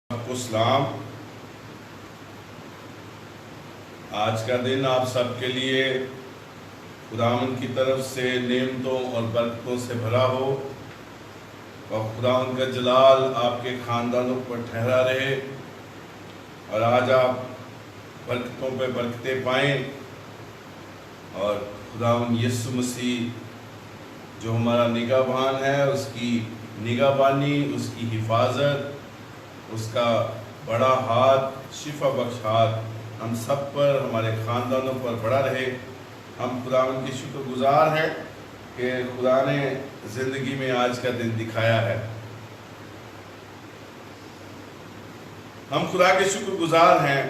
آپ کو سلام۔ آج کا دن آپ سب کے لیے خداوند کی طرف سے نعمتوں اور برکتوں سے بھرا ہو اور خداوند کا جلال آپ کے خاندانوں پر ٹھہرا رہے اور آج آپ برکتوں پہ برکتیں پائیں اور خداوند یسوع مسیح جو ہمارا نگہبان ہے اس کی نگہبانی، اس کی حفاظت، اس کا بڑا ہاتھ، شفا بخش ہاتھ ہم سب پر، ہمارے خاندانوں پر بڑا رہے۔ ہم خداوند کی شکر گزار ہیں کہ خدا نے زندگی میں آج کا دن دکھایا ہے۔ ہم خدا کے شکر گزار ہیں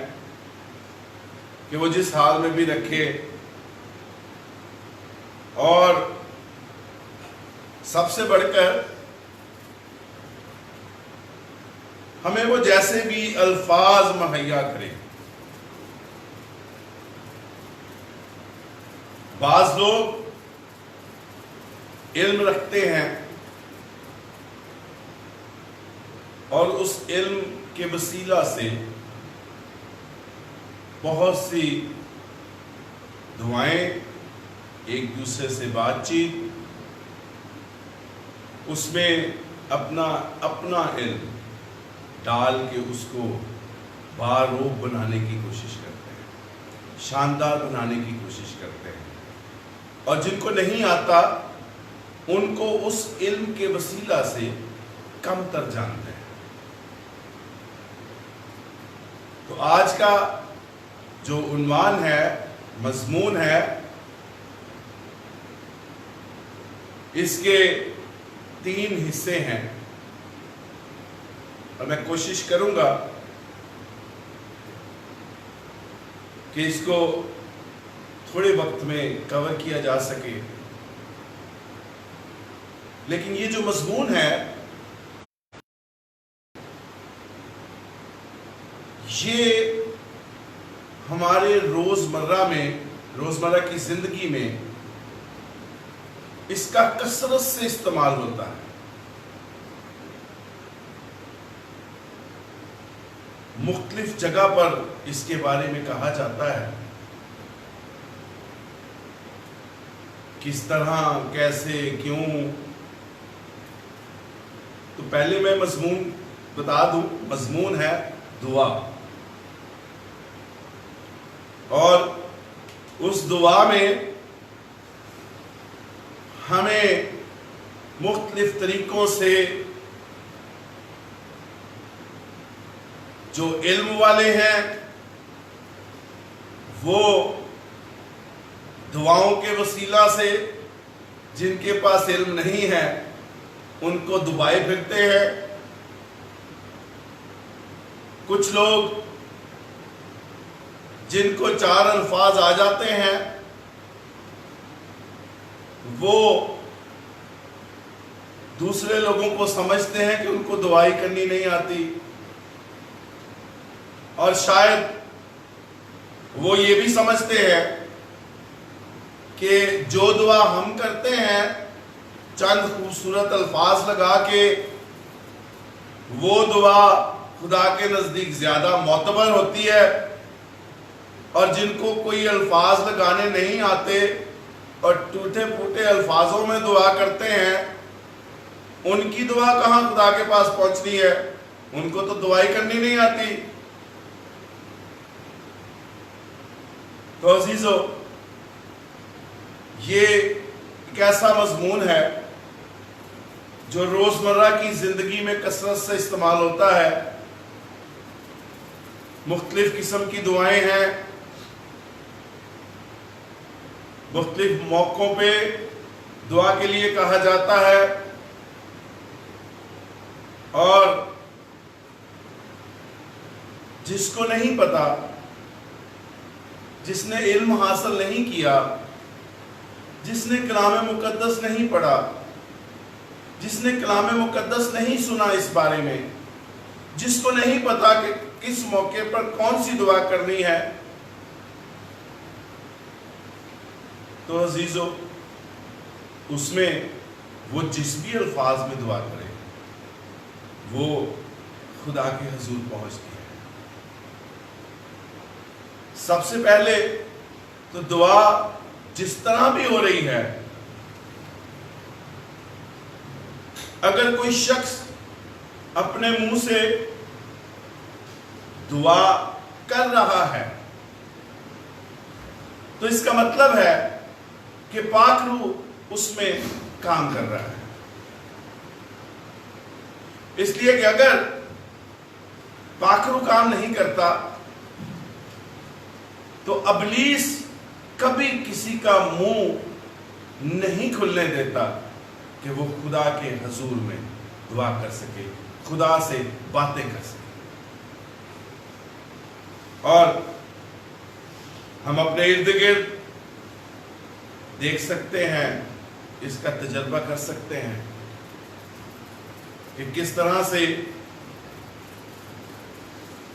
کہ وہ جس حال میں بھی رکھے اور سب سے بڑھ کر ہمیں وہ جیسے بھی الفاظ مہیا کرے۔ بعض لوگ علم رکھتے ہیں اور اس علم کے وسیلہ سے بہت سی دعائیں، ایک دوسرے سے بات چیت، اس میں اپنا علم ڈال کے اس کو باروب بنانے کی کوشش کرتے ہیں، شاندار بنانے کی کوشش کرتے ہیں، اور جن کو نہیں آتا ان کو اس علم کے وسیلہ سے کم تر جانتے ہیں۔ تو آج کا جو عنوان ہے، مضمون ہے، اس کے 3 حصے ہیں اور میں کوشش کروں گا کہ اس کو تھوڑے وقت میں کور کیا جا سکے، لیکن یہ جو مضمون ہے یہ ہمارے روزمرہ کی زندگی میں اس کا کثرت سے استعمال ہوتا ہے۔ مختلف جگہ پر اس کے بارے میں کہا جاتا ہے، کس طرح، کیسے، کیوں۔ تو پہلے میں مضمون بتا دوں، مضمون ہے دعا، اور اس دعا میں ہمیں مختلف طریقوں سے جو علم والے ہیں وہ دعاؤں کے وسیلہ سے، جن کے پاس علم نہیں ہے ان کو دبائے پھرتے ہیں۔ کچھ لوگ جن کو 4 الفاظ آ جاتے ہیں وہ دوسرے لوگوں کو سمجھتے ہیں کہ ان کو دعائی کرنی نہیں آتی، اور شاید وہ یہ بھی سمجھتے ہیں کہ جو دعا ہم کرتے ہیں چند خوبصورت الفاظ لگا کے، وہ دعا خدا کے نزدیک زیادہ معتبر ہوتی ہے، اور جن کو کوئی الفاظ لگانے نہیں آتے اور ٹوٹے پھوٹے الفاظوں میں دعا کرتے ہیں، ان کی دعا کہاں خدا کے پاس پہنچنی ہے، ان کو تو دعائی کرنی نہیں آتی۔ تو عزیزو، یہ ایک ایسا مضمون ہے جو روزمرہ کی زندگی میں کثرت سے استعمال ہوتا ہے۔ مختلف قسم کی دعائیں ہیں، مختلف موقعوں پہ دعا کے لیے کہا جاتا ہے، اور جس کو نہیں پتا، جس نے علم حاصل نہیں کیا، جس نے کلام مقدس نہیں پڑھا، جس نے کلام مقدس نہیں سنا اس بارے میں، جس کو نہیں پتا کہ کس موقع پر کون سی دعا کرنی ہے، تو عزیزو اس میں وہ جس بھی الفاظ میں دعا کرے وہ خدا کے حضور پہنچتی ہے۔ سب سے پہلے تو دعا جس طرح بھی ہو رہی ہے، اگر کوئی شخص اپنے منہ سے دعا کر رہا ہے تو اس کا مطلب ہے کہ پاک روح اس میں کام کر رہا ہے۔ اس لیے کہ اگر پاک روح کام نہیں کرتا تو ابلیس کبھی کسی کا منہ نہیں کھلنے دیتا کہ وہ خدا کے حضور میں دعا کر سکے، خدا سے باتیں کر سکے۔ اور ہم اپنے ارد گرد دیکھ سکتے ہیں، اس کا تجربہ کر سکتے ہیں کہ کس طرح سے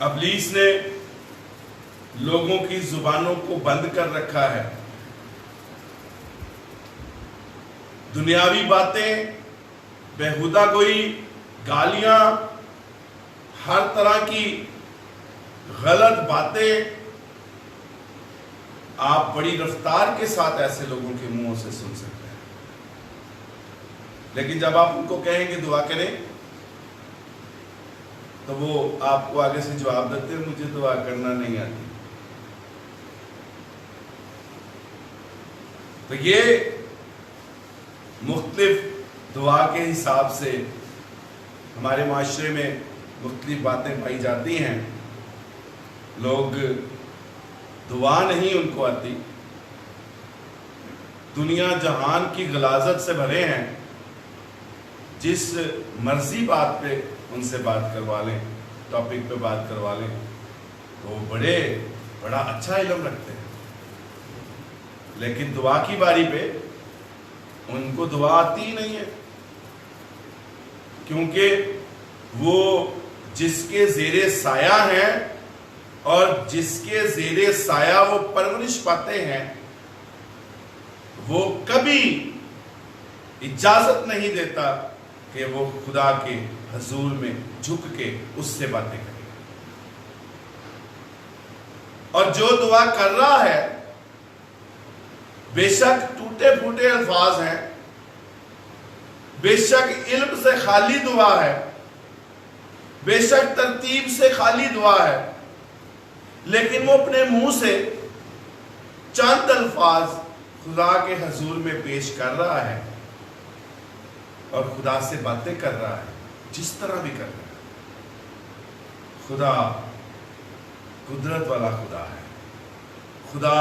ابلیس نے لوگوں کی زبانوں کو بند کر رکھا ہے۔ دنیاوی باتیں، بیہودہ گوئی، گالیاں، ہر طرح کی غلط باتیں آپ بڑی رفتار کے ساتھ ایسے لوگوں کے منہوں سے سن سکتے ہیں، لیکن جب آپ ان کو کہیں گے دعا کریں تو وہ آپ کو آگے سے جواب دیتے ہیں مجھے دعا کرنا نہیں آتی۔ تو یہ مختلف دعا کے حساب سے ہمارے معاشرے میں مختلف باتیں پائی جاتی ہیں۔ لوگ دعا نہیں ان کو آتی، دنیا جہان کی غلاظت سے بھرے ہیں، جس مرضی بات پہ ان سے بات کروا لیں، ٹاپک پہ بات کروا لیں، تو وہ بڑا اچھا علم رکھتے ہیں، لیکن دعا کی باری پہ ان کو دعا آتی ہی نہیں ہے، کیونکہ وہ جس کے زیر سایہ ہیں اور جس کے زیر سایہ وہ پرورش پاتے ہیں، وہ کبھی اجازت نہیں دیتا کہ وہ خدا کے حضور میں جھک کے اس سے باتیں کریں۔ اور جو دعا کر رہا ہے بے شک ٹوٹے پھوٹے الفاظ ہیں، بے شک علم سے خالی دعا ہے، بے شک ترتیب سے خالی دعا ہے، لیکن وہ اپنے منہ سے چند الفاظ خدا کے حضور میں پیش کر رہا ہے اور خدا سے باتیں کر رہا ہے، جس طرح بھی کر رہا ہے۔ خدا قدرت والا خدا ہے، خدا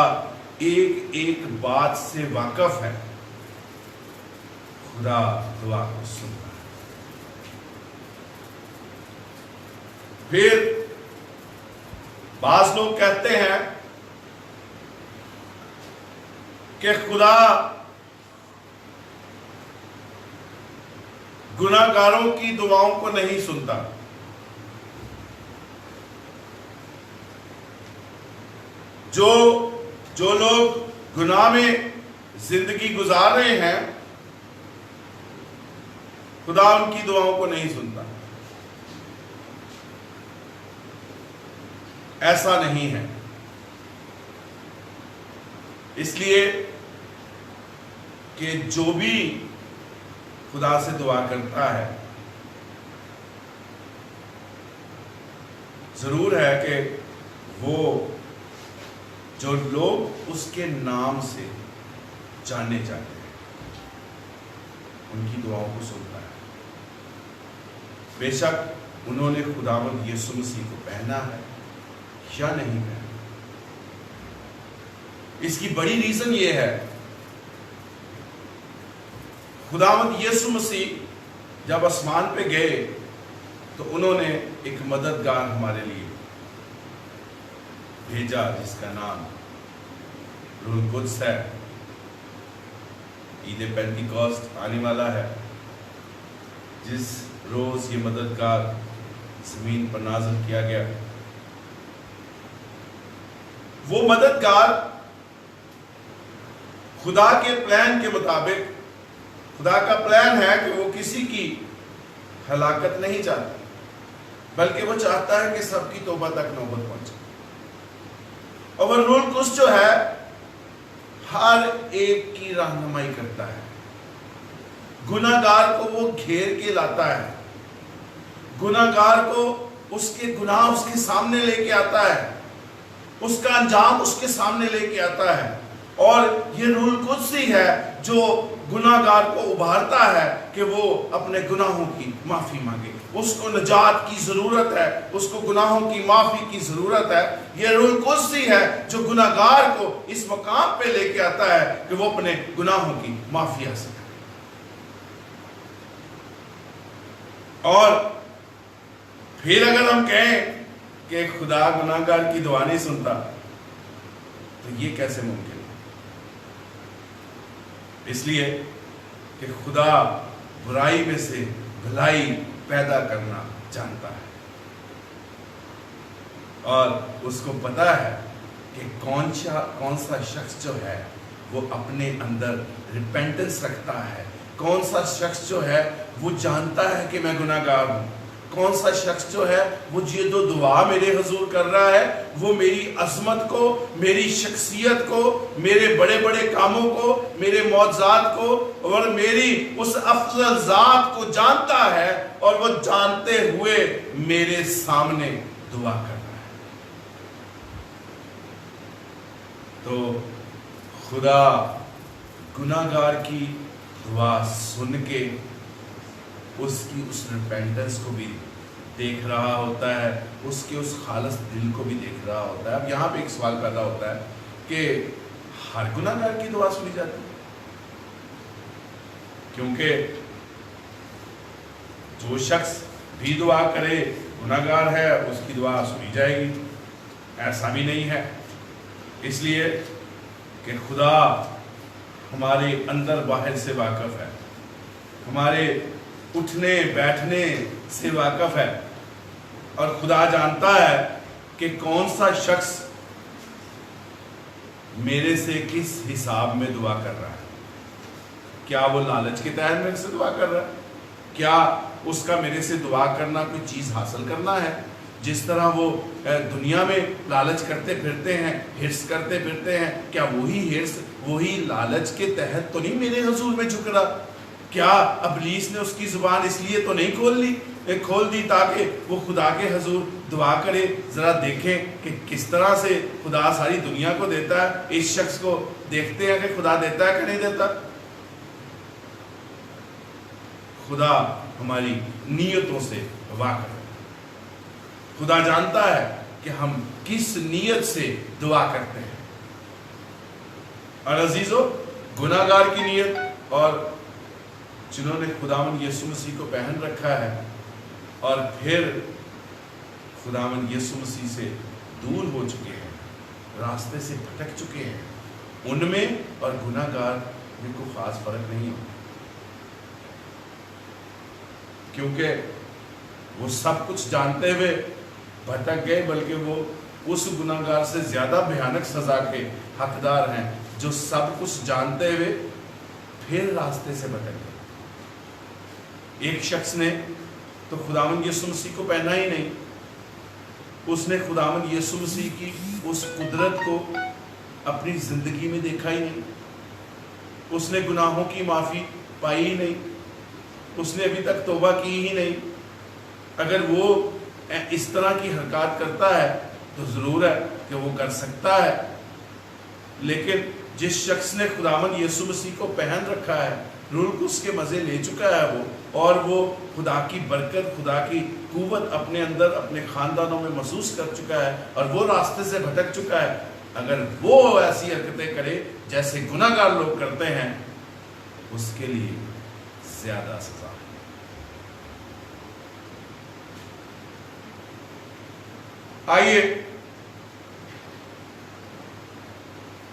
ایک ایک بات سے واقف ہے، خدا دعا کو سنتا ہے۔ پھر بعض لوگ کہتے ہیں کہ خدا گناہ گاروں کی دعاؤں کو نہیں سنتا۔ جو لوگ گناہ میں زندگی گزار رہے ہیں، خدا ان کی دعاؤں کو نہیں سنتا۔ ایسا نہیں ہے، اس لیے کہ جو بھی خدا سے دعا کرتا ہے، ضرور ہے کہ وہ جو لوگ اس کے نام سے جانے جاتے ہیں ان کی دعاؤں کو سنتا ہے۔ بے شک انہوں نے خداوند یسوع مسیح کو پہنا ہے یا نہیں پہنا۔ اس کی بڑی ریزن یہ ہے، خداوند یسوع مسیح جب آسمان پہ گئے تو انہوں نے ایک مددگار ہمارے لیے بھیجا جس کا نام روح القدس ہے۔ عید پینٹیکوسٹ آنے والا ہے، جس روز یہ مددگار زمین پر نازل کیا گیا۔ وہ مددگار خدا کے پلان کے مطابق، خدا کا پلان ہے کہ وہ کسی کی ہلاکت نہیں چاہتا، بلکہ وہ چاہتا ہے کہ سب کی توبہ تک نوبت پہنچے. اور وہ روح القدس جو ہے ہر ایک کی رہنمائی کرتا ہے. گناہگار کو وہ گھیر کے لاتا ہے، گناہگار کو اس کے گناہ اس کے سامنے لے کے آتا ہے، اس کا انجام اس کے سامنے لے کے آتا ہے. اور یہ روح القدس ہی ہے جو گناہگار کو ابھارتا ہے کہ وہ اپنے گناہوں کی معافی مانگے. اس کو نجات کی ضرورت ہے، اس کو گناہوں کی معافی کی ضرورت ہے. یہ روح القدس ہی ہے جو گناہگار کو اس مقام پہ لے کے آتا ہے کہ وہ اپنے گناہوں کی معافی حاصل کرے. اور پھر اگر ہم کہیں کہ خدا گناہگار کی دعا نہیں سنتا تو یہ کیسے ممکن ہے؟ اس لیے کہ خدا برائی میں سے بھلائی پیدا کرنا جانتا ہے، اور اس کو پتا ہے کہ کون سا شخص جو ہے وہ اپنے اندر ریپینٹنس رکھتا ہے، کون سا شخص جو ہے وہ جانتا ہے کہ میں گناہگار ہوں، کون سا شخص جو ہے وہ یہ جو دعا میرے حضور کر رہا ہے وہ میری عظمت کو، میری شخصیت کو، میرے بڑے بڑے کاموں کو، میرے معجزات کو اور میری اس افضل ذات کو جانتا ہے، اور وہ جانتے ہوئے میرے سامنے دعا کر رہا ہے. تو خدا گناہگار کی دعا سن کے اس کی اس ریپینٹنس کو بھی دیکھ رہا ہوتا ہے، اس کے اس خالص دل کو بھی دیکھ رہا ہوتا ہے. اب یہاں پہ ایک سوال پیدا ہوتا ہے کہ ہر گناہگار کی دعا سنی جاتی ہے؟ کیونکہ جو شخص بھی دعا کرے گناہگار ہے اس کی دعا سنی جائے گی. ایسا بھی نہیں ہے، اس لیے کہ خدا ہمارے اندر باہر سے واقف ہے، ہمارے اٹھنے بیٹھنے سے واقف ہے، اور خدا جانتا ہے کہ کون سا شخص میرے سے کس حساب میں دعا کر رہا ہے. کیا وہ لالچ کے تحت میرے سے دعا کر رہا ہے؟ کیا اس کا میرے سے دعا کرنا کوئی چیز حاصل کرنا ہے؟ جس طرح وہ دنیا میں لالچ کرتے پھرتے ہیں، ہرس کرتے پھرتے ہیں، کیا وہی ہرس وہی لالچ کے تحت تو نہیں میرے حضور میں جھک رہا؟ کیا ابلیس نے اس کی زبان اس لیے تو نہیں کھول دی تاکہ وہ خدا کے حضور دعا کرے؟ ذرا دیکھیں کہ کس طرح سے خدا ساری دنیا کو دیتا ہے. اس شخص کو دیکھتے ہیں کہ خدا دیتا ہے کہ نہیں دیتا. خدا ہماری نیتوں سے واقف ہے. خدا جانتا ہے کہ ہم کس نیت سے دعا کرتے ہیں. اور عزیزو، گناہگار کی نیت اور جنہوں نے خداوند یسوع مسیح کو پہن رکھا ہے اور پھر خداوند یسوع مسیح سے دور ہو چکے ہیں، راستے سے بھٹک چکے ہیں، ان میں اور گناہگار میں کوئی خاص فرق نہیں ہوتا، کیونکہ وہ سب کچھ جانتے ہوئے بھٹک گئے، بلکہ وہ اس گناہگار سے زیادہ بھیانک سزا کے حقدار ہیں جو سب کچھ جانتے ہوئے پھر راستے سے بھٹک گئے. ایک شخص نے تو خداوند یسوع مسیح کو پہنا ہی نہیں، اس نے خداوند یسوع مسیح کی اس قدرت کو اپنی زندگی میں دیکھا ہی نہیں، اس نے گناہوں کی معافی پائی ہی نہیں، اس نے ابھی تک توبہ کی ہی نہیں. اگر وہ اس طرح کی حرکات کرتا ہے تو ضرور ہے کہ وہ کر سکتا ہے، لیکن جس شخص نے خداوند یسوع مسیح کو پہن رکھا ہے، روح القدس کے مزے لے چکا ہے وہ، اور وہ خدا کی برکت، خدا کی قوت اپنے اندر اپنے خاندانوں میں محسوس کر چکا ہے، اور وہ راستے سے بھٹک چکا ہے، اگر وہ ایسی حرکتیں کرے جیسے گناہگار لوگ کرتے ہیں، اس کے لیے زیادہ سزا ہے. آئیے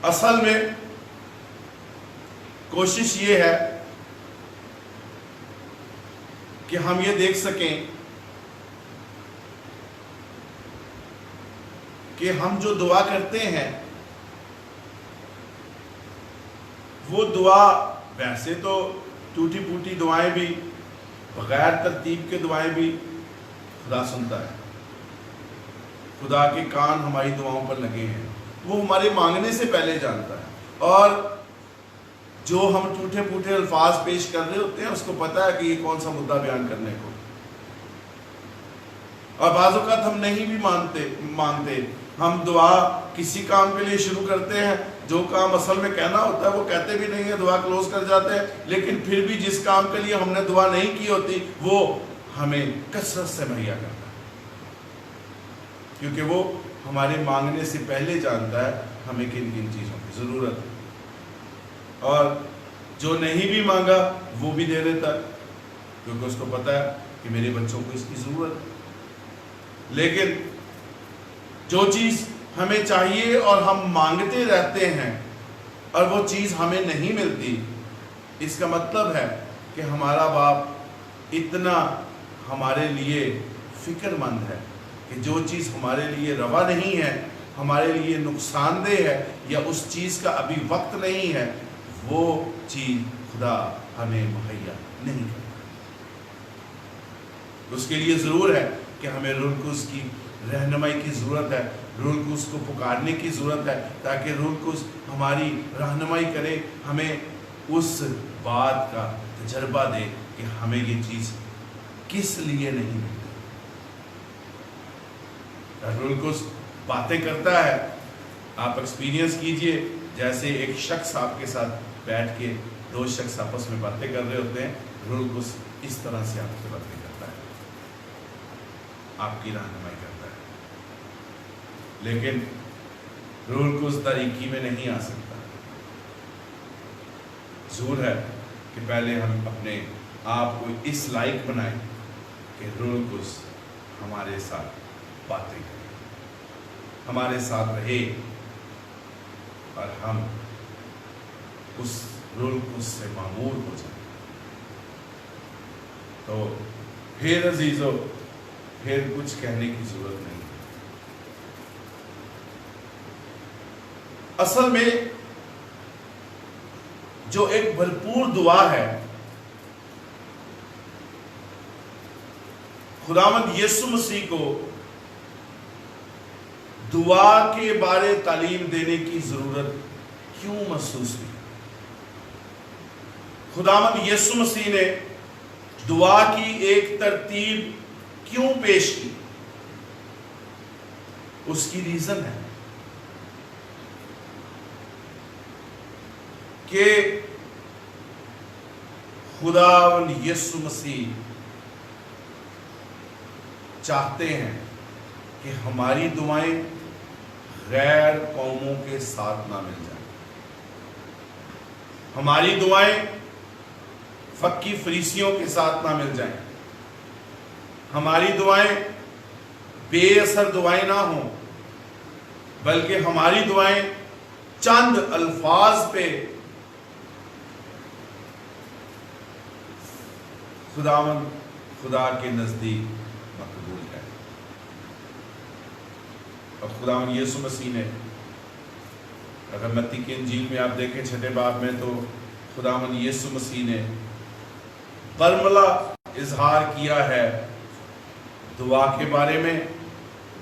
اصل میں کوشش یہ ہے کہ ہم یہ دیکھ سکیں کہ ہم جو دعا کرتے ہیں وہ دعا ویسے تو ٹوٹی پوٹی دعائیں بھی، بغیر ترتیب کے دعائیں بھی، خدا سنتا ہے، خدا کے کان ہماری دعاؤں پر لگے ہیں، وہ ہمارے مانگنے سے پہلے جانتا ہے، اور جو ہم ٹوٹے پھوٹے الفاظ پیش کر رہے ہوتے ہیں اس کو پتا ہے کہ یہ کون سا مدعا بیان کرنے کو، اور بعض اوقات ہم نہیں بھی مانتے، ہم دعا کسی کام کے لیے شروع کرتے ہیں، جو کام اصل میں کہنا ہوتا ہے وہ کہتے بھی نہیں ہے، دعا کلوز کر جاتے ہیں، لیکن پھر بھی جس کام کے لیے ہم نے دعا نہیں کی ہوتی وہ ہمیں کثرت سے مہیا کرتا ہے، کیونکہ وہ ہمارے مانگنے سے پہلے جانتا ہے ہمیں کن کن چیزوں کی ضرورت ہے، اور جو نہیں بھی مانگا وہ بھی دے دیتا ہے، کیونکہ اس کو پتا ہے کہ میرے بچوں کو اس کی ضرورت ہے۔ لیکن جو چیز ہمیں چاہیے اور ہم مانگتے رہتے ہیں اور وہ چیز ہمیں نہیں ملتی، اس کا مطلب ہے کہ ہمارا باپ اتنا ہمارے لیے فکر مند ہے کہ جو چیز ہمارے لیے روا نہیں ہے، ہمارے لیے نقصان دہ ہے، یا اس چیز کا ابھی وقت نہیں ہے، وہ چیز خدا ہمیں مہیا نہیں کرتا۔ اس کے لیے ضرور ہے کہ ہمیں روح القدس کی رہنمائی کی ضرورت ہے، روح القدس کو پکارنے کی ضرورت ہے، تاکہ روح القدس ہماری رہنمائی کرے، ہمیں اس بات کا تجربہ دے کہ ہمیں یہ چیز کس لیے نہیں ملتی۔ روح القدس باتیں کرتا ہے، آپ ایکسپیرینس کیجئے، جیسے ایک شخص آپ کے ساتھ بیٹھ کے، دو شخص آپس میں باتیں کر رہے ہوتے ہیں، روح القدس اس طرح سے آپ سے باتیں کرتا ہے، آپ کی رہنمائی کرتا ہے، لیکن روح القدس تاریکی میں نہیں آ سکتا۔ ضرور ہے کہ پہلے ہم اپنے آپ کو اس لائق بنائیں کہ روح القدس ہمارے ساتھ باتیں کریں، ہمارے ساتھ رہے، اور ہم اس روح القدس سے معمور ہو جائیں۔ تو پھر عزیزو، پھر کچھ کہنے کی ضرورت نہیں۔ اصل میں جو ایک بھرپور دعا ہے، خداوند یسوع مسیح کو دعا کے بارے تعلیم دینے کی ضرورت کیوں محسوس ہوئی؟ خداوند یسوع مسیح نے دعا کی ایک ترتیب کیوں پیش کی؟ اس کی ریزن ہے کہ خداوند یسوع مسیح چاہتے ہیں کہ ہماری دعائیں غیر قوموں کے ساتھ نہ مل جائیں، ہماری دعائیں فقی فریسیوں کے ساتھ نہ مل جائیں، ہماری دعائیں بے اثر دعائیں نہ ہوں، بلکہ ہماری دعائیں چند الفاظ پہ خدا کے نزدیک مقبول ہے۔ اور خداوند یسوع مسیح نے، اگر متی کی انجیل میں آپ دیکھیں 6 باب میں، تو خداوند یسوع مسیح نے برملا اظہار کیا ہے دعا کے بارے میں،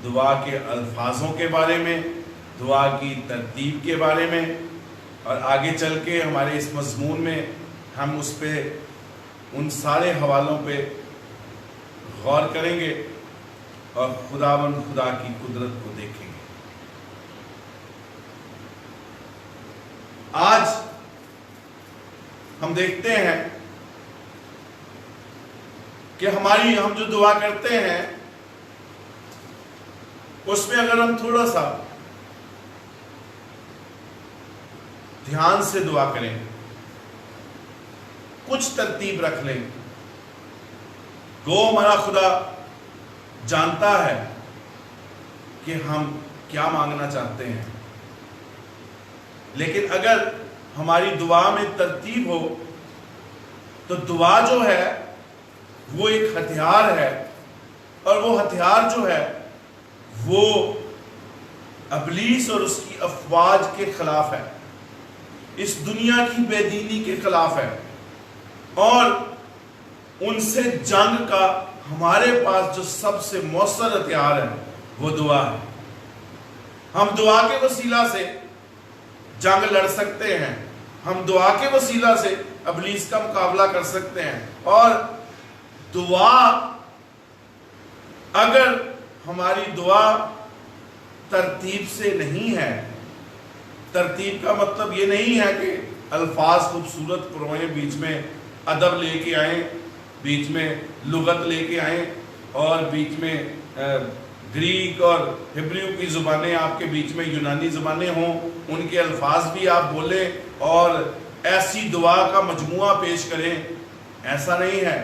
دعا کے الفاظوں کے بارے میں، دعا کی ترتیب کے بارے میں، اور آگے چل کے ہمارے اس مضمون میں ہم اس پہ، ان سارے حوالوں پہ غور کریں گے اور خداوند خدا کی قدرت کو دیکھیں گے۔ آج ہم دیکھتے ہیں کہ ہم جو دعا کرتے ہیں اس میں اگر ہم تھوڑا سا دھیان سے دعا کریں، کچھ ترتیب رکھ لیں، گو ہمارا خدا جانتا ہے کہ ہم کیا مانگنا چاہتے ہیں، لیکن اگر ہماری دعا میں ترتیب ہو تو دعا جو ہے وہ ایک ہتھیار ہے، اور وہ ہتھیار جو ہے وہ ابلیس اور اس کی افواج کے خلاف ہے، اس دنیا کی بے دینی کے خلاف ہے، اور ان سے جنگ کا ہمارے پاس جو سب سے مؤثر ہتھیار ہے وہ دعا ہے۔ ہم دعا کے وسیلہ سے جنگ لڑ سکتے ہیں، ہم دعا کے وسیلہ سے ابلیس کا مقابلہ کر سکتے ہیں۔ اور دعا، اگر ہماری دعا ترتیب سے نہیں ہے، ترتیب کا مطلب یہ نہیں ہے کہ الفاظ خوبصورت پروئیں، بیچ میں ادب لے کے آئیں، بیچ میں لغت لے کے آئیں، اور بیچ میں گریک اور ہبریو کی زبانیں آپ کے بیچ میں، یونانی زبانیں ہوں، ان کے الفاظ بھی آپ بولیں اور ایسی دعا کا مجموعہ پیش کریں، ایسا نہیں ہے۔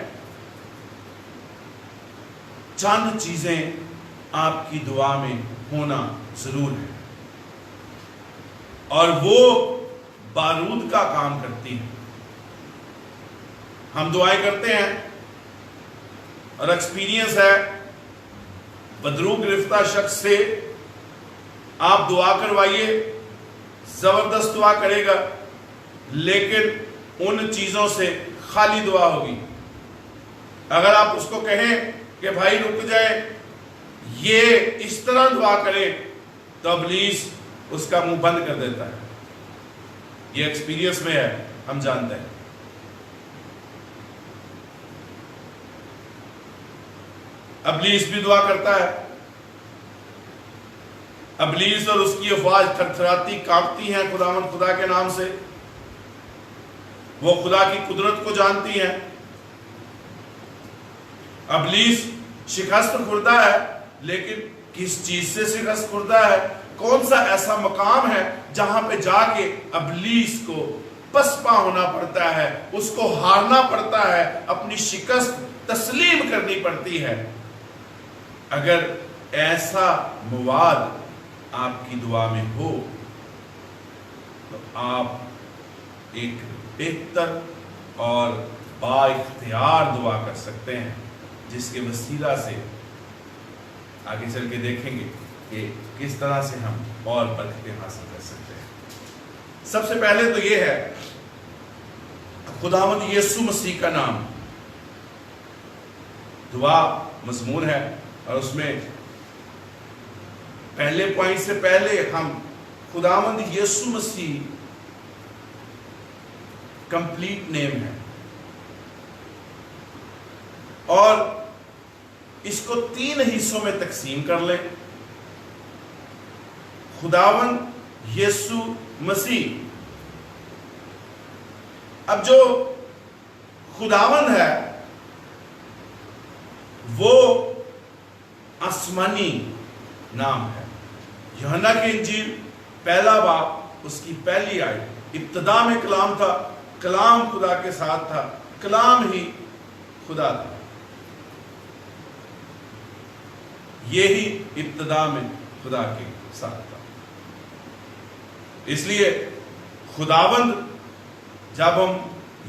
چند چیزیں آپ کی دعا میں ہونا ضرور ہے، اور وہ بارود کا کام کرتی ہیں۔ ہم دعائیں کرتے ہیں اور ایکسپیرینس ہے، بدرو گرفتہ شخص سے آپ دعا کروائیے، زبردست دعا کرے گا، لیکن ان چیزوں سے خالی دعا ہوگی۔ اگر آپ اس کو کہیں کہ بھائی رک جائے، یہ اس طرح دعا کرے، تو ابلیس اس کا منہ بند کر دیتا ہے۔ یہ ایکسپیرینس میں ہے، ہم جانتے ہیں۔ ابلیس بھی دعا کرتا ہے، ابلیس اور اس کی افواج تھرتھراتی کانپتی ہیں خداوند خدا کے نام سے، وہ خدا کی قدرت کو جانتی ہیں۔ ابلیس شکست خوردہ ہے، لیکن کس چیز سے شکست خوردہ ہے؟ کون سا ایسا مقام ہے جہاں پہ جا کے ابلیس کو پسپا ہونا پڑتا ہے، اس کو ہارنا پڑتا ہے، اپنی شکست تسلیم کرنی پڑتی ہے؟ اگر ایسا مواد آپ کی دعا میں ہو تو آپ ایک بہتر اور با اختیار دعا کر سکتے ہیں، جس کے وسیلہ سے آگے چل کے دیکھیں گے کہ کس طرح سے ہم اور برکتیں حاصل کر سکتے ہیں۔ سب سے پہلے تو یہ ہے خداوند یسوع مسیح کا نام۔ دعا مضمون ہے، اور اس میں پہلے پوائنٹ سے پہلے ہم خداوند یسوع مسیح کمپلیٹ نیم ہے، اور اس کو 3 حصوں میں تقسیم کر لیں۔ خداوند یسوع مسیح، اب جو خداوند ہے وہ آسمانی نام ہے۔ یوحنا کی انجیل 1 باب اس کی پہلی آیت، ابتدا میں کلام تھا، کلام خدا کے ساتھ تھا، کلام ہی خدا تھا۔ یہی ابتدا میں خدا کے ساتھ تھا۔ اس لیے خداوند، جب ہم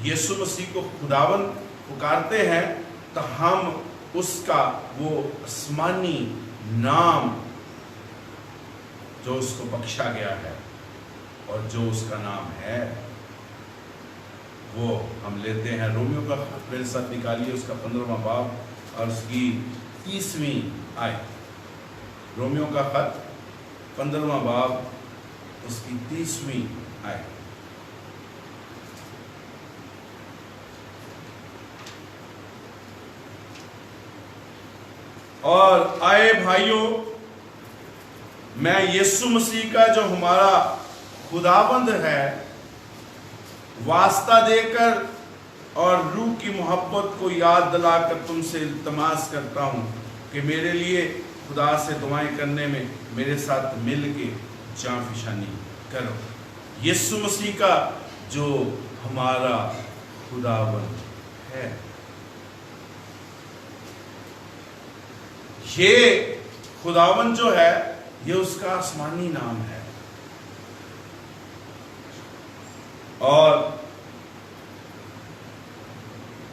یسوع مسیح کو خداوند پکارتے ہیں تو ہم اس کا وہ آسمانی نام جو اس کو بخشا گیا ہے اور جو اس کا نام ہے وہ ہم لیتے ہیں۔ رومیو کا خط میرے ساتھ نکالیے، اس کا 15واں باب اور اس کی 30ویں آیت۔ رومیو کا خط 15واں باب اس کی 30ویں آیت۔ اور آئے بھائیوں، میں یسوع مسیح کا جو ہمارا خداوند ہے واسطہ دے کر اور روح کی محبت کو یاد دلا کر تم سے التماس کرتا ہوں کہ میرے لیے خدا سے دعائیں کرنے میں میرے ساتھ مل کے جاں فشانی کرو۔ یسوع مسیح کا جو ہمارا خداوند ہے، یہ خداوند جو ہے یہ اس کا آسمانی نام ہے۔ اور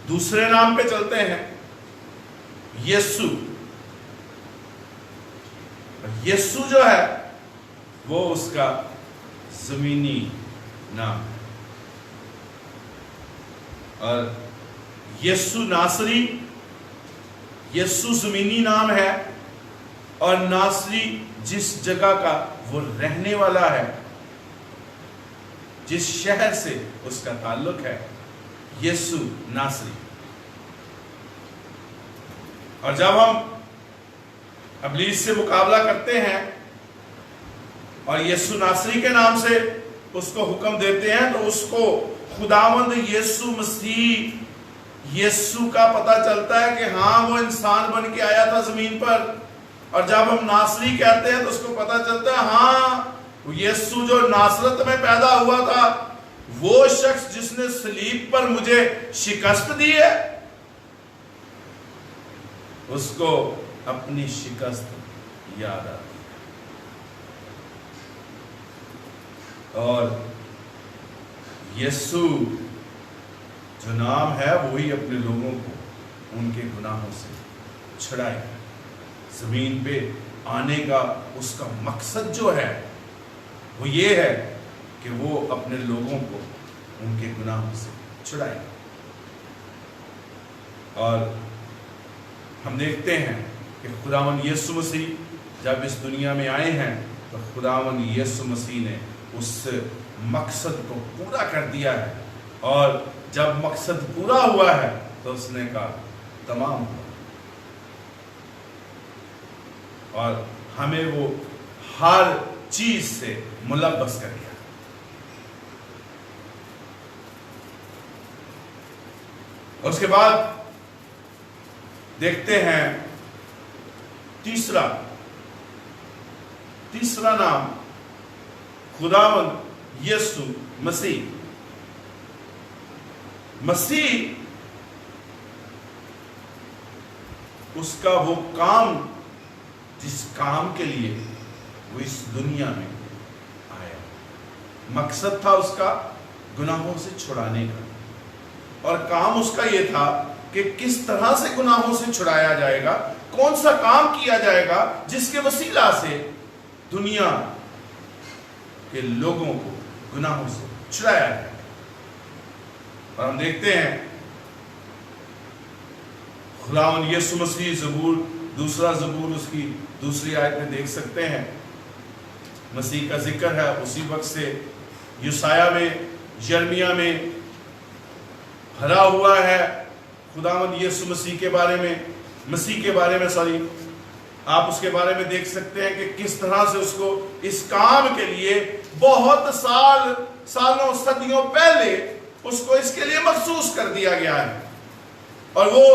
دوسرے نام پہ چلتے ہیں، یسوع۔ یسوع جو ہے وہ اس کا زمینی نام ہے، اور یسوع ناصری، یسوع زمینی نام ہے، اور ناصری جس جگہ کا وہ رہنے والا ہے، جس شہر سے اس کا تعلق ہے، یسوع ناصری۔ اور جب ہم ابلیس سے مقابلہ کرتے ہیں اور یسوع ناصری کے نام سے اس کو حکم دیتے ہیں، تو اس کو خداوند یسوع مسیح یسوع کا پتہ چلتا ہے کہ ہاں وہ انسان بن کے آیا تھا زمین پر۔ اور جب ہم ناصری کہتے ہیں تو اس کو پتہ چلتا ہے ہاں یسوع جو ناصرت میں پیدا ہوا تھا، وہ شخص جس نے صلیب پر مجھے شکست دی ہے، اس کو اپنی شکست یاد آتی ہے۔ اور یسوع جو نام ہے وہی اپنے لوگوں کو ان کے گناہوں سے چھڑائے گا۔ زمین پہ آنے کا اس کا مقصد جو ہے وہ یہ ہے کہ وہ اپنے لوگوں کو ان کے گناہوں سے چھڑائے گا۔ اور ہم دیکھتے ہیں کہ خداوند یسوع مسیح جب اس دنیا میں آئے ہیں تو خداوند یسوع مسیح نے اس مقصد کو پورا کر دیا ہے، اور جب مقصد پورا ہوا ہے تو اس نے کہا تمام ہوا، اور ہمیں وہ ہر چیز سے ملبس کر دیا۔ اس کے بعد دیکھتے ہیں تیسرا نام خداوند یسوع مسیح۔ مسیح اس کا وہ کام جس کام کے لیے وہ اس دنیا میں آیا، مقصد تھا اس کا گناہوں سے چھڑانے کا، اور کام اس کا یہ تھا کہ کس طرح سے گناہوں سے چھڑایا جائے گا، کون سا کام کیا جائے گا جس کے وسیلہ سے دنیا کے لوگوں کو گناہوں سے چھڑایا جائے گا۔ اور ہم دیکھتے ہیں خداوند یسوع مسیح دوسرا زبور اس کی دوسری آیت میں دیکھ سکتے ہیں، مسیح کا ذکر ہے اسی وقت سے یسایہ میں، یرمیہ میں بھرا ہوا ہے خداوند یسوع مسیح کے بارے میں، آپ اس کے بارے میں دیکھ سکتے ہیں کہ کس طرح سے اس کو اس کام کے لیے بہت سالوں صدیوں پہلے اس کو اس کے لیے مخصوص کر دیا گیا ہے، اور وہ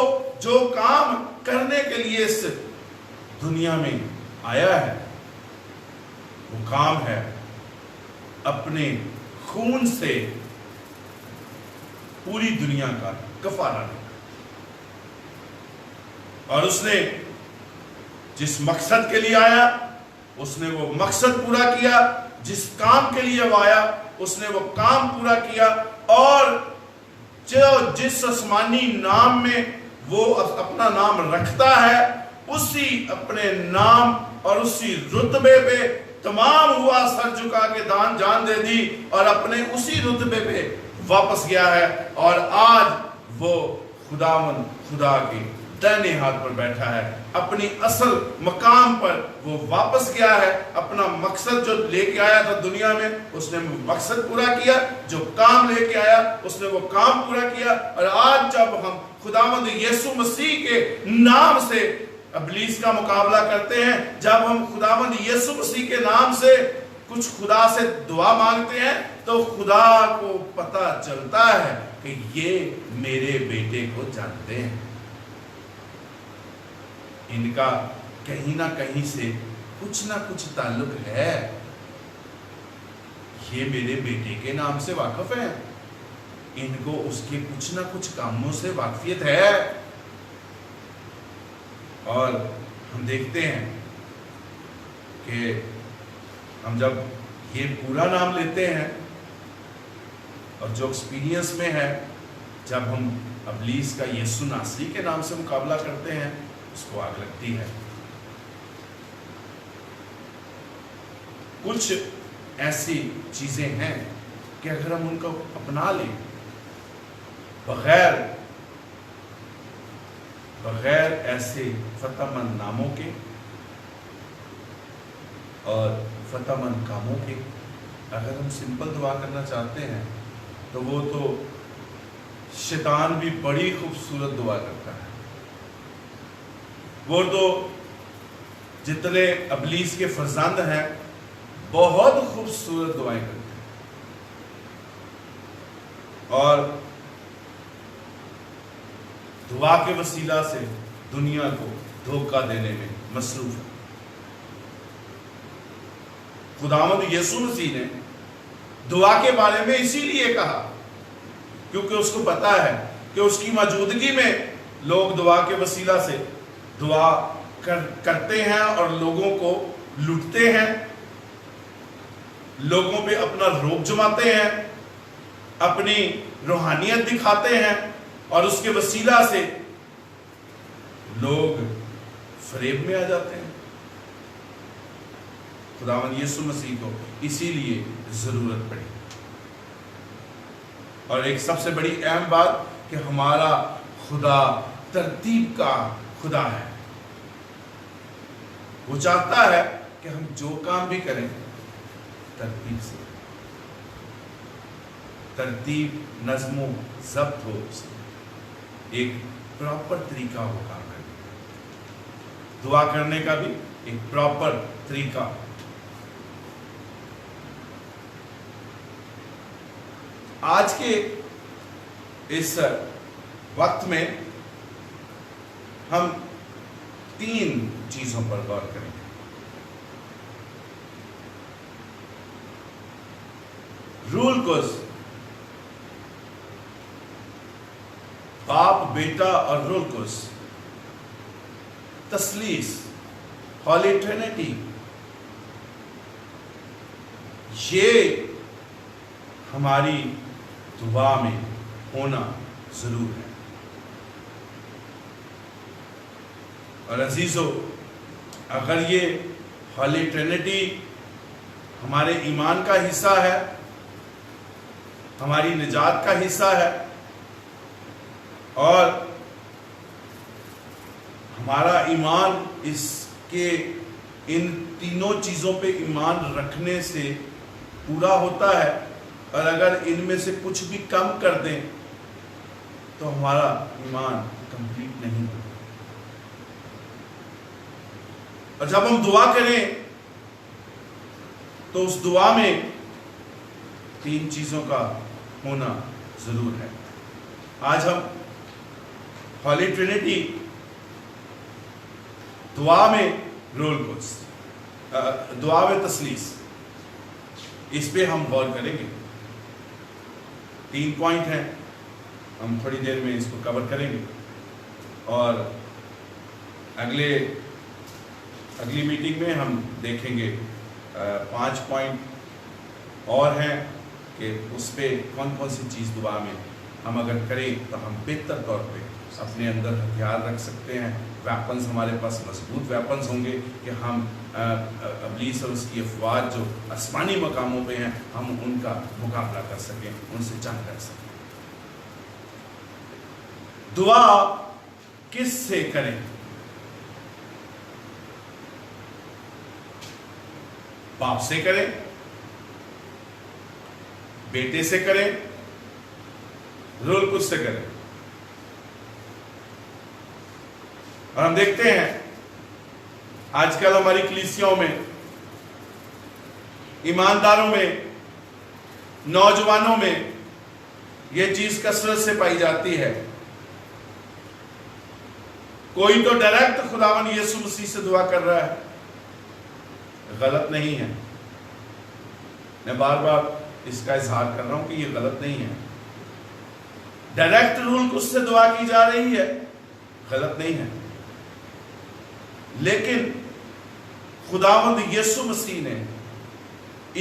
جو کام کرنے کے لیے اس دنیا میں آیا ہے وہ کام ہے اپنے خون سے پوری دنیا کا کفارہ دینا۔ اور اس نے جس مقصد کے لیے آیا اس نے وہ مقصد پورا کیا، جس کام کے لیے وہ آیا اس نے وہ کام پورا کیا، اور جس آسمانی نام میں وہ اپنا نام رکھتا ہے اسی اپنے نام اور اسی رتبے پہ تمام ہوا سر جھکا کے جان دے دی، اور اپنے اسی رتبے پہ واپس گیا ہے، اور آج وہ خدا کے دائیں ہاتھ پر بیٹھا ہے، اپنی اصل مقام پر وہ واپس گیا ہے۔ اپنا مقصد جو لے کے آیا تھا دنیا میں اس نے مقصد پورا کیا، جو کام لے کے آیا اس نے وہ کام پورا کیا، اور آج جب ہم خداوند یسوع مسیح کے نام سے ابلیس کا مقابلہ کرتے ہیں، جب ہم خداوند یسوع مسیح کے نام سے کچھ خدا سے دعا مانگتے ہیں تو خدا کو پتہ چلتا ہے کہ یہ میرے بیٹے کو جانتے ہیں، ان کا کہیں نہ کہیں سے کچھ نہ کچھ تعلق ہے، یہ میرے بیٹے کے نام سے واقف ہیں، ان کو اس کے کچھ نہ کچھ کاموں سے واقفیت ہے۔ اور ہم دیکھتے ہیں کہ ہم جب یہ پورا نام لیتے ہیں اور جو ایکسپیرینس میں ہے، جب ہم ابلیس کا یسوع ناصری کے نام سے مقابلہ کرتے ہیں اس کو آگ لگتی ہے۔ کچھ ایسی چیزیں ہیں کہ اگر ہم ان کو اپنا لیں بغیر ایسے فتح مند ناموں کے اور فتح مند کاموں کے اگر ہم سمپل دعا کرنا چاہتے ہیں تو وہ تو شیطان بھی بڑی خوبصورت دعا کرتا ہے. وہ تو جتنے ابلیس کے فرزند ہیں بہت خوبصورت دعائیں کرتے ہیں اور دعا کے وسیلہ سے دنیا کو دھوکہ دینے میں مصروف ہے. خداوند یسوع مسیح نے دعا کے بارے میں اسی لیے کہا کیونکہ اس کو پتا ہے کہ اس کی موجودگی میں لوگ دعا کے وسیلہ سے دعا کرتے ہیں اور لوگوں کو لوٹتے ہیں، لوگوں پہ اپنا روب جماتے ہیں، اپنی روحانیت دکھاتے ہیں اور اس کے وسیلہ سے لوگ فریب میں آ جاتے ہیں. خداوند یسوع مسیح کو اسی لیے ضرورت پڑی. اور ایک سب سے بڑی اہم بات کہ ہمارا خدا ترتیب کا خدا ہے. وہ چاہتا ہے کہ ہم جو کام بھی کریں ترتیب سے، ترتیب نظم و ضبط ہو، ایک پراپر طریقہ ہو کام کرنے کا. دعا کرنے کا بھی ایک پراپر طریقہ. آج کے اس وقت میں ہم 3 چیزوں پر غور کریں گے. رول کوز، باپ بیٹا اور رول کوز، تثلیث، ہولی ٹرینٹی، یہ ہماری دعا میں ہونا ضرور ہے. اور عزیزو، اگر یہ ہولی ٹرینٹی ہمارے ایمان کا حصہ ہے، ہماری نجات کا حصہ ہے اور ہمارا ایمان اس کے ان تینوں چیزوں پہ ایمان رکھنے سے پورا ہوتا ہے، اور اگر ان میں سے کچھ بھی کم کر دیں تو ہمارا ایمان کمپلیٹ نہیں ہوتا. اور جب ہم دعا کریں تو اس دعا میں 3 چیزوں کا ہونا ضرور ہے. آج ہم ہولی ٹرینٹی، دعا میں رول کوز، دعا میں تثلیث، اس پہ ہم غور کریں گے. 3 پوائنٹ ہیں، ہم تھوڑی دیر میں اس کو کور کریں گے اور اگلی میٹنگ میں ہم دیکھیں گے 5 پوائنٹ اور ہیں کہ اس پہ کون کون سی چیز دعا میں ہم اگر کریں تو ہم بہتر طور پہ اپنے اندر ہتھیار رکھ سکتے ہیں. ویپنز ہمارے پاس مضبوط ویپنز ہوں گے کہ ہم ابلیس اور اس کی افواج جو آسمانی مقاموں پہ ہیں ہم ان کا مقابلہ کر سکیں، ان سے جنگ کر سکیں. دعا کس سے کریں؟ باپ سے کریں، بیٹے سے کریں، رول کوز سے کریں. اور ہم دیکھتے ہیں آج کل ہماری کلیسیوں میں، ایمانداروں میں، نوجوانوں میں یہ چیز کثرت سے پائی جاتی ہے. کوئی تو ڈائریکٹ خداوند یسوع مسیح سے دعا کر رہا ہے، غلط نہیں ہے. میں بار بار اس کا اظہار کر رہا ہوں کہ یہ غلط نہیں ہے. ڈائریکٹ رول کوز سے دعا کی جا رہی ہے، غلط نہیں ہے. لیکن خداوند یسوع مسیح نے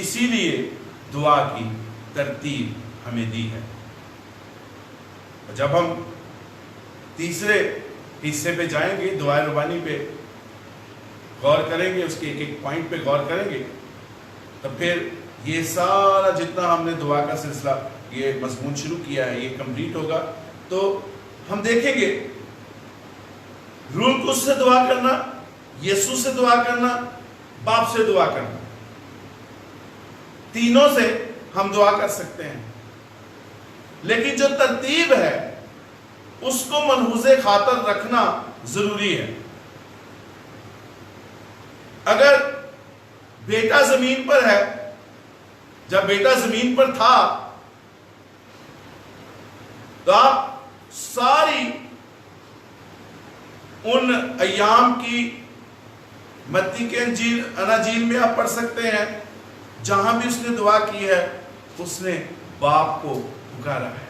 اسی لیے دعا کی ترتیب ہمیں دی ہے. جب ہم تیسرے حصے پہ جائیں گے، دعائے ربانی پہ غور کریں گے، اس کے ایک پوائنٹ پہ غور کریں گے، تو پھر یہ سارا جتنا ہم نے دعا کا سلسلہ، یہ مضمون شروع کیا ہے، یہ کمپلیٹ ہوگا. تو ہم دیکھیں گے روح القدس سے دعا کرنا، یسوع سے دعا کرنا، باپ سے دعا کرنا، تینوں سے ہم دعا کر سکتے ہیں. لیکن جو ترتیب ہے اس کو ملحوظ خاطر رکھنا ضروری ہے. اگر بیٹا زمین پر ہے، جب بیٹا زمین پر تھا تو آپ ساری ان ایام کی متی کے اناجیل میں آپ پڑھ سکتے ہیں، جہاں بھی اس نے دعا کی ہے اس نے باپ کو پکارا ہے.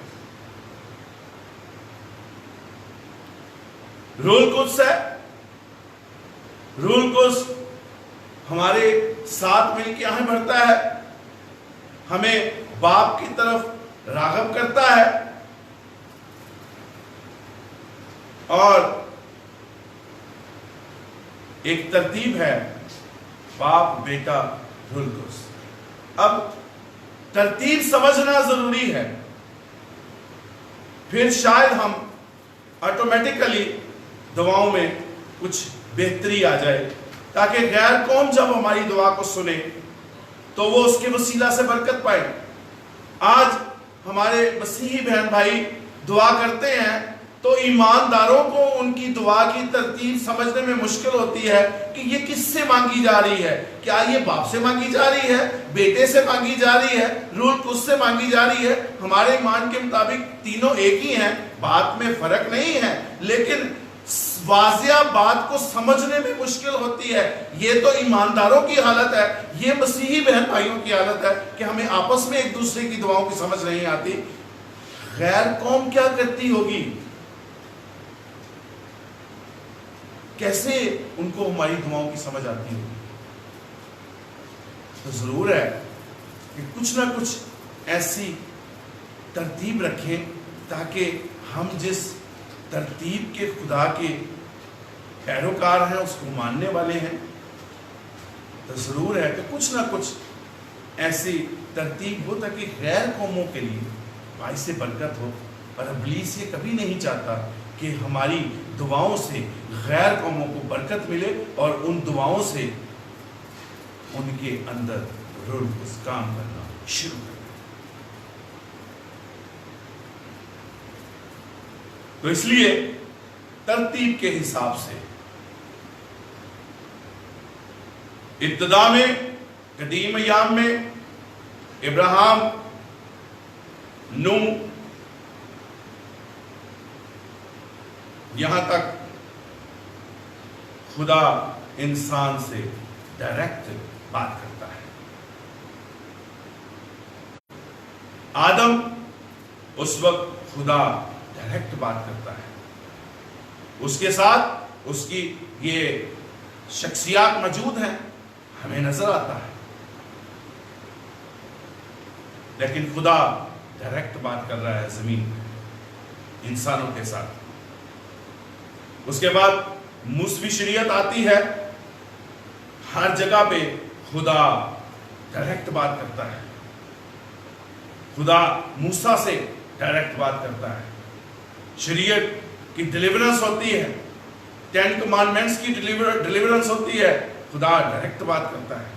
روح القدس ہے، روح القدس ہمارے ساتھ مل کے آہیں بڑھتا ہے، ہمیں باپ کی طرف راغب کرتا ہے، اور ایک ترتیب ہے باپ، بیٹا، روح القدس. اب ترتیب سمجھنا ضروری ہے، پھر شاید ہم آٹومیٹیکلی دعاؤں میں کچھ بہتری آ جائے، تاکہ غیر قوم جب ہماری دعا کو سنے تو وہ اس کے وسیلہ سے برکت پائے. آج ہمارے مسیحی بہن بھائی دعا کرتے ہیں تو ایمانداروں کو ان کی دعا کی ترتیب سمجھنے میں مشکل ہوتی ہے کہ یہ کس سے مانگی جا رہی ہے. کیا یہ باپ سے مانگی جا رہی ہے، بیٹے سے مانگی جا رہی ہے، روح القدس سے مانگی جا رہی ہے؟ ہمارے ایمان کے مطابق تینوں ایک ہی ہیں، بات میں فرق نہیں ہے، لیکن واضح بات کو سمجھنے میں مشکل ہوتی ہے. یہ تو ایمانداروں کی حالت ہے، یہ مسیحی بہن بھائیوں کی حالت ہے کہ ہمیں آپس میں ایک دوسرے کی دعاؤں کی سمجھ نہیں آتی. غیر قوم کیا کرتی ہوگی؟ کیسے ان کو ہماری دعاؤں کی سمجھ آتی ہوگی؟ تو ضرور ہے کہ کچھ نہ کچھ ایسی ترتیب رکھیں تاکہ ہم جس ترتیب کے خدا کے پیروکار ہیں، اس کو ماننے والے ہیں. تو ضرور ہے کہ کچھ نہ کچھ ایسی ترتیب ہو تاکہ غیر قوموں کے لیے باعث برکت ہو. اور ابلیس یہ کبھی نہیں چاہتا کہ ہماری دعاؤں سے غیر قوموں کو برکت ملے اور ان دعاؤں سے ان کے اندر روح القدس کام کرنا شروع کرے. تو اس لیے ترتیب کے حساب سے ابتدا میں قدیم ایام میں ابراہیم، نوح، یہاں تک خدا انسان سے ڈائریکٹ بات کرتا ہے. آدم، اس وقت خدا ڈائریکٹ بات کرتا ہے، اس کے ساتھ اس کی یہ شخصیات موجود ہیں، ہمیں نظر آتا ہے، لیکن خدا ڈائریکٹ بات کر رہا ہے زمین میں انسانوں کے ساتھ. اس کے بعد موسوی شریعت آتی ہے، ہر جگہ پہ خدا ڈائریکٹ بات کرتا ہے. خدا موسیٰ سے ڈائریکٹ بات کرتا ہے، شریعت کی ڈیلیورنس ہوتی ہے، 10 کمانڈمنٹس کی ڈیلیورنس ہوتی ہے، خدا ڈائریکٹ بات کرتا ہے.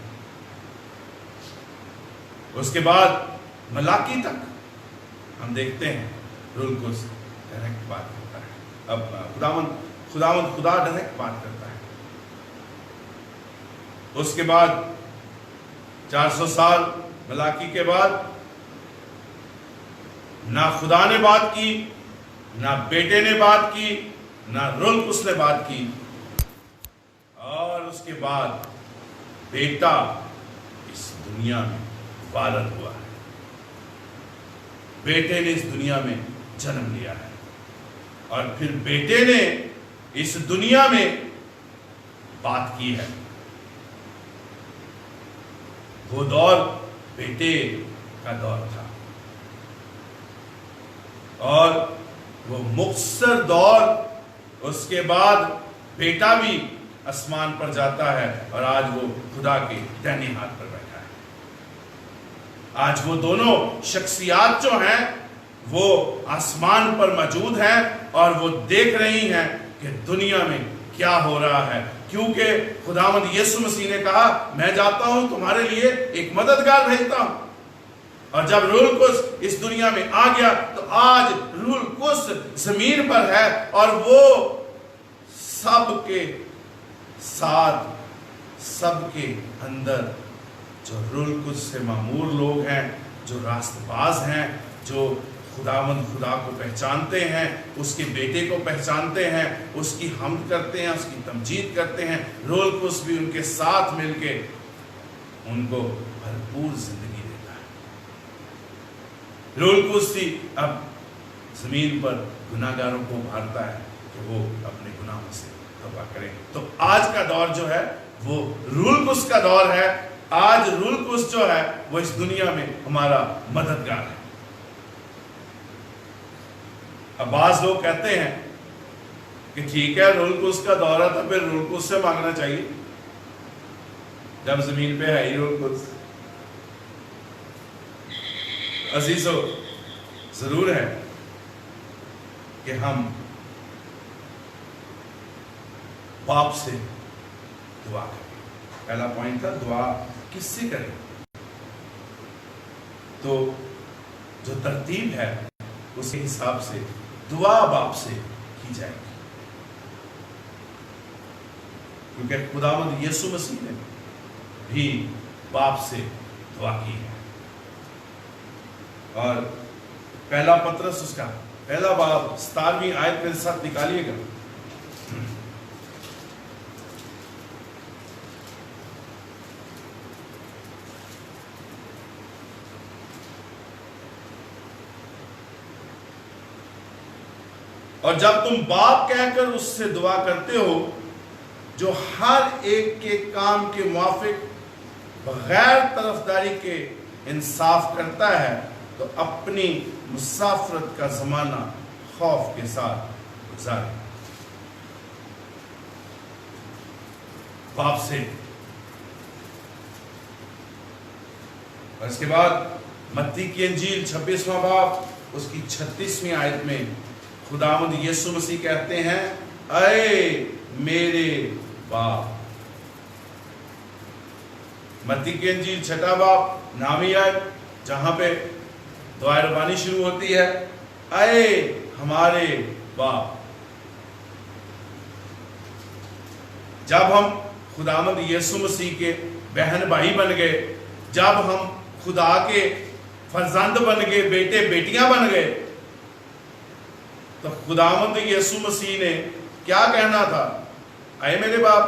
اس کے بعد ملاکی تک ہم دیکھتے ہیں روح القدس ڈائریکٹ بات کرتا ہے. اب خدا ڈائریکٹ بات کرتا ہے. اس کے بعد 400 سال ملاکی کے بعد نہ خدا نے بات کی، نہ بیٹے نے بات کی، نہ روح القدس نے بات کی، اور اس کے بعد بیٹا اس دنیا میں والد ہوا ہے. بیٹے نے اس دنیا میں جنم لیا ہے، اور پھر بیٹے نے اس دنیا میں بات کی ہے. وہ دور بیٹے کا دور تھا، اور وہ مختصر دور، اس کے بعد بیٹا بھی آسمان پر جاتا ہے، اور آج وہ خدا کے دائیں ہاتھ پر بیٹھا ہے. آج وہ دونوں شخصیات جو ہیں وہ آسمان پر موجود ہیں، اور وہ دیکھ رہی ہیں کہ دنیا میں کیا ہو رہا ہے، کیونکہ خداوند یسوع مسیح نے کہا میں جاتا ہوں تمہارے لیے ایک مددگار بھیجتا ہوں۔ اور جب روح القدس اس دنیا میں آ گیا تو آج روح القدس زمین پر ہے، اور وہ سب کے ساتھ، سب کے اندر جو روح القدس سے معمور لوگ ہیں، جو راست باز ہیں، جو خداوند خدا کو پہچانتے ہیں، اس کے بیٹے کو پہچانتے ہیں، اس کی حمد کرتے ہیں، اس کی تمجید کرتے ہیں، روح القدس بھی ان کے ساتھ مل کے ان کو بھرپور زندگی دیتا ہے۔ روح القدس ہی اب زمین پر گناہگاروں کو ابھارتا ہے کہ وہ اپنے گناہوں سے توبہ کریں۔ تو آج کا دور جو ہے وہ روح القدس کا دور ہے۔ آج روح القدس جو ہے وہ اس دنیا میں ہمارا مددگار ہے۔ اب بعض لوگ کہتے ہیں کہ ٹھیک ہے روح القدس کا دور ہے تو پھر روح القدس سے مانگنا چاہیے، جب زمین پہ ہے ہی روح القدس۔ عزیزو، ضرور ہے کہ ہم باپ سے دعا کریں۔ پہلا پوائنٹ تھا دعا کس سے کریں، تو جو ترتیب ہے اس کے حساب سے دعا باپ سے کی جائے گی، کیونکہ خداوند یسوع مسیح نے بھی باپ سے دعا کی ہے۔ اور پہلا پطرس اس کا پہلا باب 17ویں آیت کے ساتھ نکالیے گا۔ اور جب تم باپ کہہ کر اس سے دعا کرتے ہو جو ہر ایک کے کام کے موافق بغیر طرفداری کے انصاف کرتا ہے، تو اپنی مسافرت کا زمانہ خوف کے ساتھ گزارے۔ باپ سے۔ اور اس کے بعد متی کی انجیل 26واں باب اس کی 36ویں آیت میں خداوند یسوع مسیح کہتے ہیں اے میرے باپ۔ متی کی انجیل 6واں باب 9ویں آیت جہاں پہ دعائے ربانی شروع ہوتی ہے، اے ہمارے باپ۔ جب ہم خداوند یسوع مسیح کے بہن بھائی بن گئے، جب ہم خدا کے فرزند بن گئے، بیٹے بیٹیاں بن گئے، تو خداوند یسوع مسیح نے کیا کہنا تھا؟ اے میرے باپ۔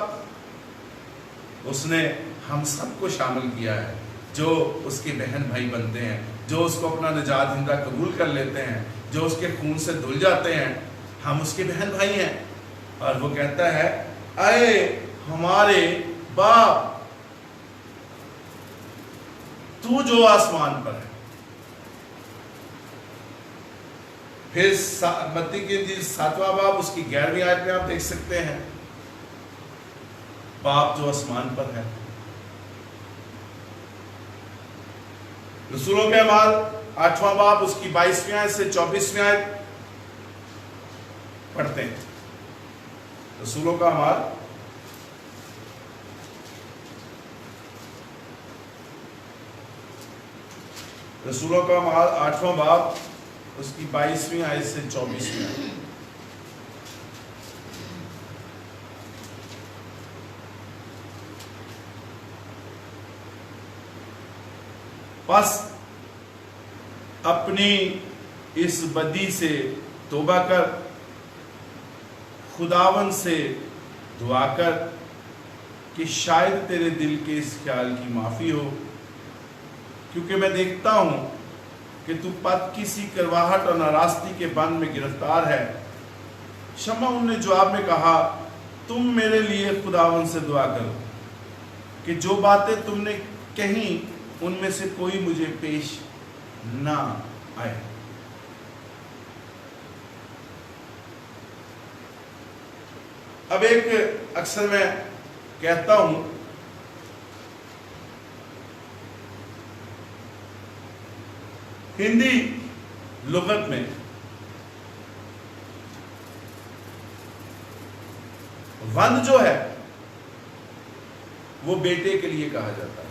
اس نے ہم سب کو شامل کیا ہے جو اس کے بہن بھائی بنتے ہیں، جو اس کو اپنا نجات دہندہ قبول کر لیتے ہیں، جو اس کے خون سے دھل جاتے ہیں، ہم اس کے بہن بھائی ہیں۔ اور وہ کہتا ہے اے ہمارے باپ، تو جو آسمان پر ہے۔ پھر متی کی انجیل 7واں باب اس کی 11ویں آیت میں آپ دیکھ سکتے ہیں، باپ جو آسمان پر ہے۔ رسولوں کے اعمال 8واں باب اس کی 22ویں آیت سے 24ویں آیت پڑھتے ہیں۔ رسولوں کا اعمال رسولوں کا اعمال 8واں باب اس کی 22ویں آیت سے 24ویں آیت۔ بس اپنی اس بدی سے توبہ کر، خداوند سے دعا کر کہ شاید تیرے دل کے اس خیال کی معافی ہو، کیونکہ میں دیکھتا ہوں کہ تو پت کسی کرواہٹ اور ناراستی کے بند میں گرفتار ہے۔ شمع نے جواب میں کہا تم میرے لیے خداوند سے دعا کرو کہ جو باتیں تم نے کہیں ان میں سے کوئی مجھے پیش نہ آئے۔ اب ایک اکثر میں کہتا ہوں ہندی لغت میں وند جو ہے وہ بیٹے کے لیے کہا جاتا ہے.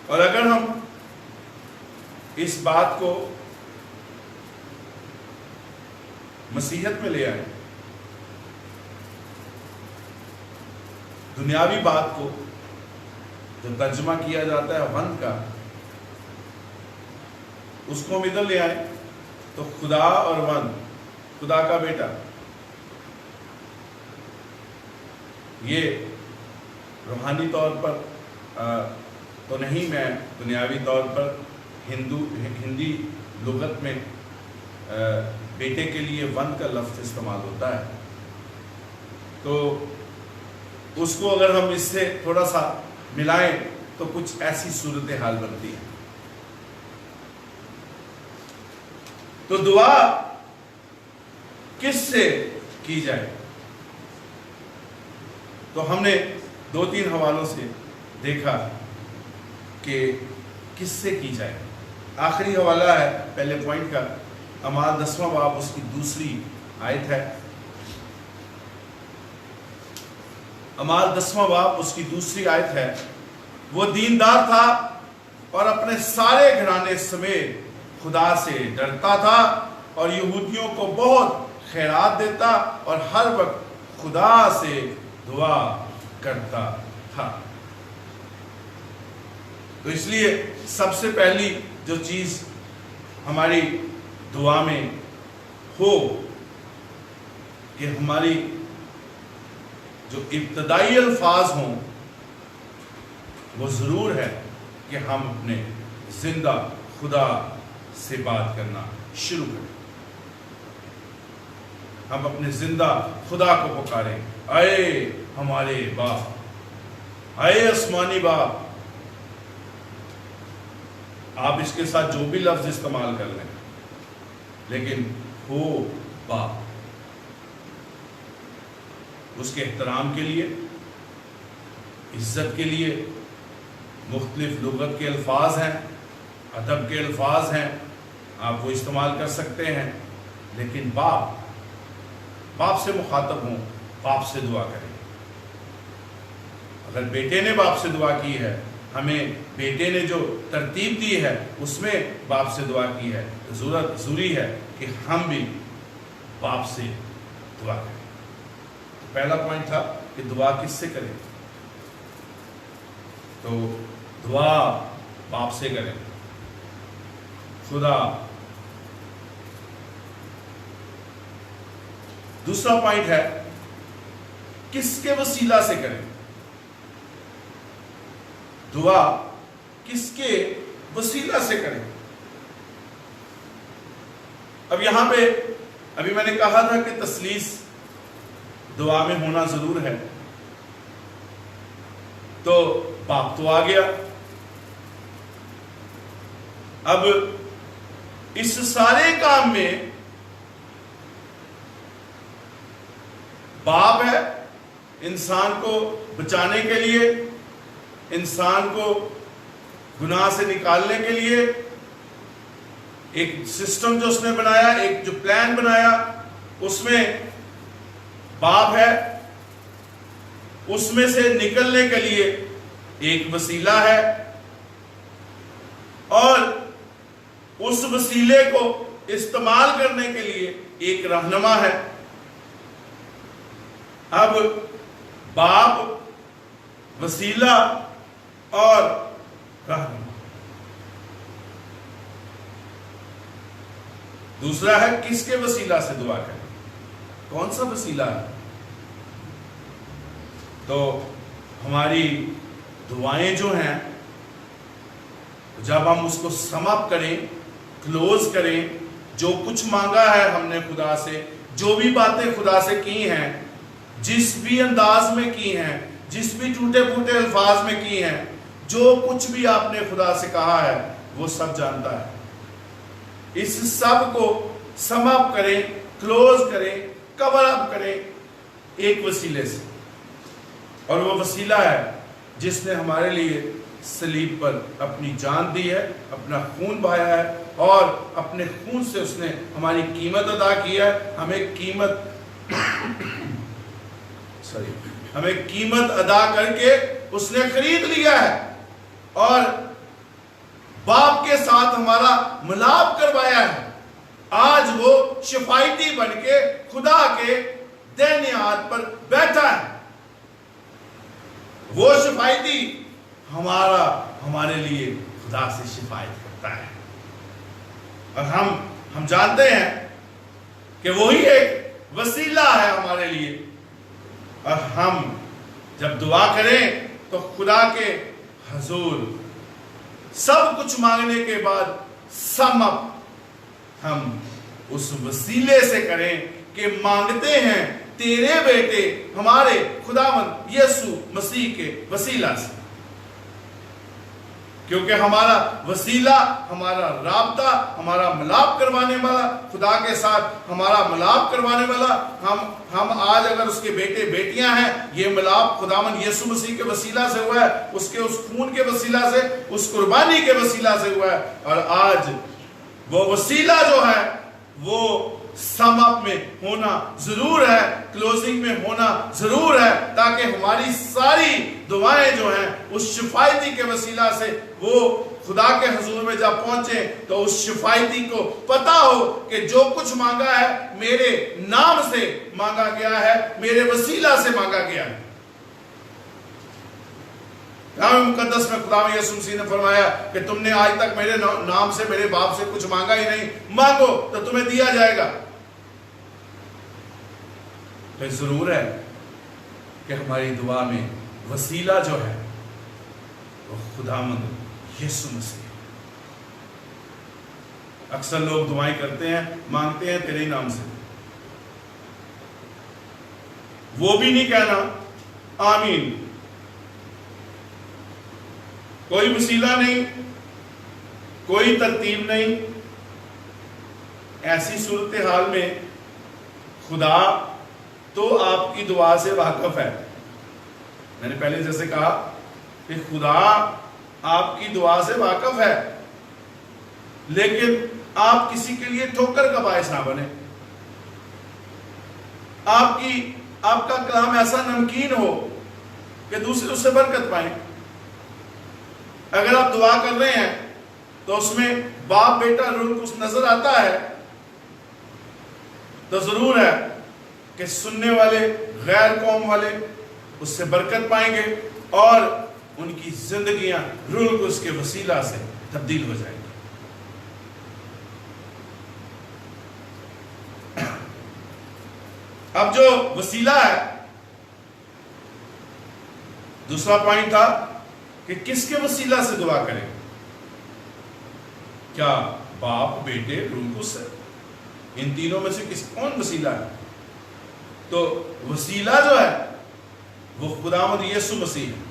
اور اگر ہم اس بات کو مسیحیت میں لے آئیں، دنیاوی بات کو جو ترجمہ کیا جاتا ہے وند کا، اس کو ہم ادھر لے آئیں تو خدا اور وند، خدا کا بیٹا، یہ روحانی طور پر تو نہیں، میں دنیاوی طور پر ہندی لغت میں بیٹے کے لیے وند کا لفظ استعمال ہوتا ہے. تو اس کو اگر ہم اس سے تھوڑا سا ملائیں تو کچھ ایسی صورتحال بنتی ہے. تو دعا کس سے کی جائے؟ تو ہم نے 2-3 حوالوں سے دیکھا کہ کس سے کی جائے. آخری حوالہ ہے پہلے پوائنٹ کا، اعمال 10واں باب اس کی 2 آیت ہے. اعمال 10واں باب اس کی 2 آیت ہے. وہ دیندار تھا اور اپنے سارے گھرانے سمیت خدا سے ڈرتا تھا اور یہودیوں کو بہت خیرات دیتا اور ہر وقت خدا سے دعا کرتا تھا. تو اس لیے سب سے پہلی جو چیز ہماری دعا میں ہو کہ ہماری جو ابتدائی الفاظ ہوں وہ ضرور ہے کہ ہم اپنے زندہ خدا سے بات کرنا شروع کریں. ہم اپنے زندہ خدا کو پکاریں، اے ہمارے باپ، اے آسمانی باپ. آپ اس کے ساتھ جو بھی لفظ استعمال کر لیں، لیکن ہو باپ. اس کے احترام کے لیے، عزت کے لیے مختلف لغت کے الفاظ ہیں، ادب کے الفاظ ہیں، آپ وہ استعمال کر سکتے ہیں. لیکن باپ سے مخاطب ہوں، باپ سے دعا کریں. اگر بیٹے نے باپ سے دعا کی ہے، ہمیں بیٹے نے جو ترتیب دی ہے اس میں باپ سے دعا کی ہے، ضروری ہے کہ ہم بھی باپ سے دعا کریں. تو پہلا پوائنٹ تھا کہ دعا کس سے کریں. تو دعا باپ سے کریں. خدا. دوسرا پوائنٹ ہے کس کے وسیلہ سے کریں. دعا کس کے وسیلہ سے کریں. اب یہاں پہ ابھی میں نے کہا تھا کہ تثلیث دعا میں ہونا ضرور ہے. تو باپ تو آ گیا. اب اس سارے کام میں باپ ہے انسان کو بچانے کے لیے، انسان کو گناہ سے نکالنے کے لیے. ایک سسٹم جو اس نے بنایا، ایک جو پلان بنایا، اس میں باپ ہے. اس میں سے نکلنے کے لیے ایک وسیلہ ہے اور اس وسیلے کو استعمال کرنے کے لیے ایک رہنما ہے. اب باپ، وسیلہ اور رہنما. دوسرا ہے کس کے وسیلہ سے دعا کریں. کون سا وسیلہ ہے؟ تو ہماری دعائیں جو ہیں جب ہم اس کو سم اپ کریں، کلوز کریں، جو کچھ مانگا ہے ہم نے خدا سے، جو بھی باتیں خدا سے کی ہیں، جس بھی انداز میں کی ہیں، جس بھی ٹوٹے پھوٹے الفاظ میں کی ہیں، جو کچھ بھی آپ نے خدا سے کہا ہے وہ سب جانتا ہے. اس سب کو سم اپ کریں، کلوز کریں، کور اپ کریں ایک وسیلے سے. اور وہ وسیلہ ہے جس نے ہمارے لیے صلیب پر اپنی جان دی ہے، اپنا خون بہایا ہے اور اپنے خون سے اس نے ہماری قیمت ادا کی ہے. ہمیں قیمت ادا کر کے اس نے خرید لیا ہے اور باپ کے ساتھ ہمارا ملاپ کروایا ہے. آج وہ شفایتی بن کے خدا کے دائیں ہاتھ پر بیٹھا ہے. وہ شفایتی ہمارے لیے خدا سے شفایت کرتا ہے. اور ہم جانتے ہیں کہ وہی ایک وسیلہ ہے ہمارے لیے. اور ہم جب دعا کریں تو خدا کے حضور سب کچھ مانگنے کے بعد سم اپ ہم اس وسیلے سے کریں کہ مانگتے ہیں تیرے بیٹے ہمارے خداوند یسوع مسیح کے وسیلہ سے. کیونکہ ہمارا وسیلہ، ہمارا رابطہ، ہمارا ملاپ کروانے والا، خدا کے ساتھ ہمارا ملاپ کروانے والا، ہم آج اگر اس کے بیٹے بیٹیاں ہیں، یہ ملاپ خداوند یسوع مسیح کے وسیلہ سے ہوا ہے، اس کے اس خون کے وسیلہ سے، اس قربانی کے وسیلہ سے ہوا ہے. اور آج وہ وسیلہ جو ہے وہ سم اپ میں ہونا ضرور ہے، کلوزنگ میں ہونا ضرور ہے، تاکہ ہماری ساری دعائیں جو ہیں اس شفایتی کے وسیلہ سے وہ خدا کے حضور میں جب پہنچے تو اس شفایتی کو پتا ہو کہ جو کچھ مانگا ہے میرے نام سے مانگا گیا ہے، میرے وسیلہ سے مانگا گیا ہے. کلام مقدس میں خدا یسوع مسیح نے فرمایا کہ تم نے آج تک میرے نام سے میرے باپ سے کچھ مانگا ہی نہیں، مانگو تو تمہیں دیا جائے گا. تو ضرور ہے کہ ہماری دعا میں وسیلہ جو ہے وہ خداوند یسوع مسیح. اکثر لوگ دعائیں کرتے ہیں، مانگتے ہیں تیرے ہی نام سے، وہ بھی نہیں کہنا آمین. کوئی وسیلہ نہیں، کوئی ترتیب نہیں. ایسی صورتحال میں خدا تو آپ کی دعا سے واقف ہے. میں نے پہلے جیسے کہا کہ خدا آپ کی دعا سے واقف ہے، لیکن آپ کسی کے لیے ٹھوکر کا باعث نہ بنے. آپ کا کلام ایسا نمکین ہو کہ دوسرے اس سے برکت پائیں. اگر آپ دعا کر رہے ہیں تو اس میں باپ بیٹا روح کچھ نظر آتا ہے تو ضرور ہے کہ سننے والے غیر قوم والے اس سے برکت پائیں گے اور ان کی زندگیاں روح القدس کے وسیلہ سے تبدیل ہو جائیں گی. اب جو وسیلہ ہے، دوسرا پوائنٹ تھا کہ کس کے وسیلہ سے دعا کریں. کیا باپ، بیٹے، روح القدس سے؟ ان تینوں میں سے کون وسیلہ ہے؟ تو وسیلہ جو ہے وہ خداوند یسوع مسیح ہے.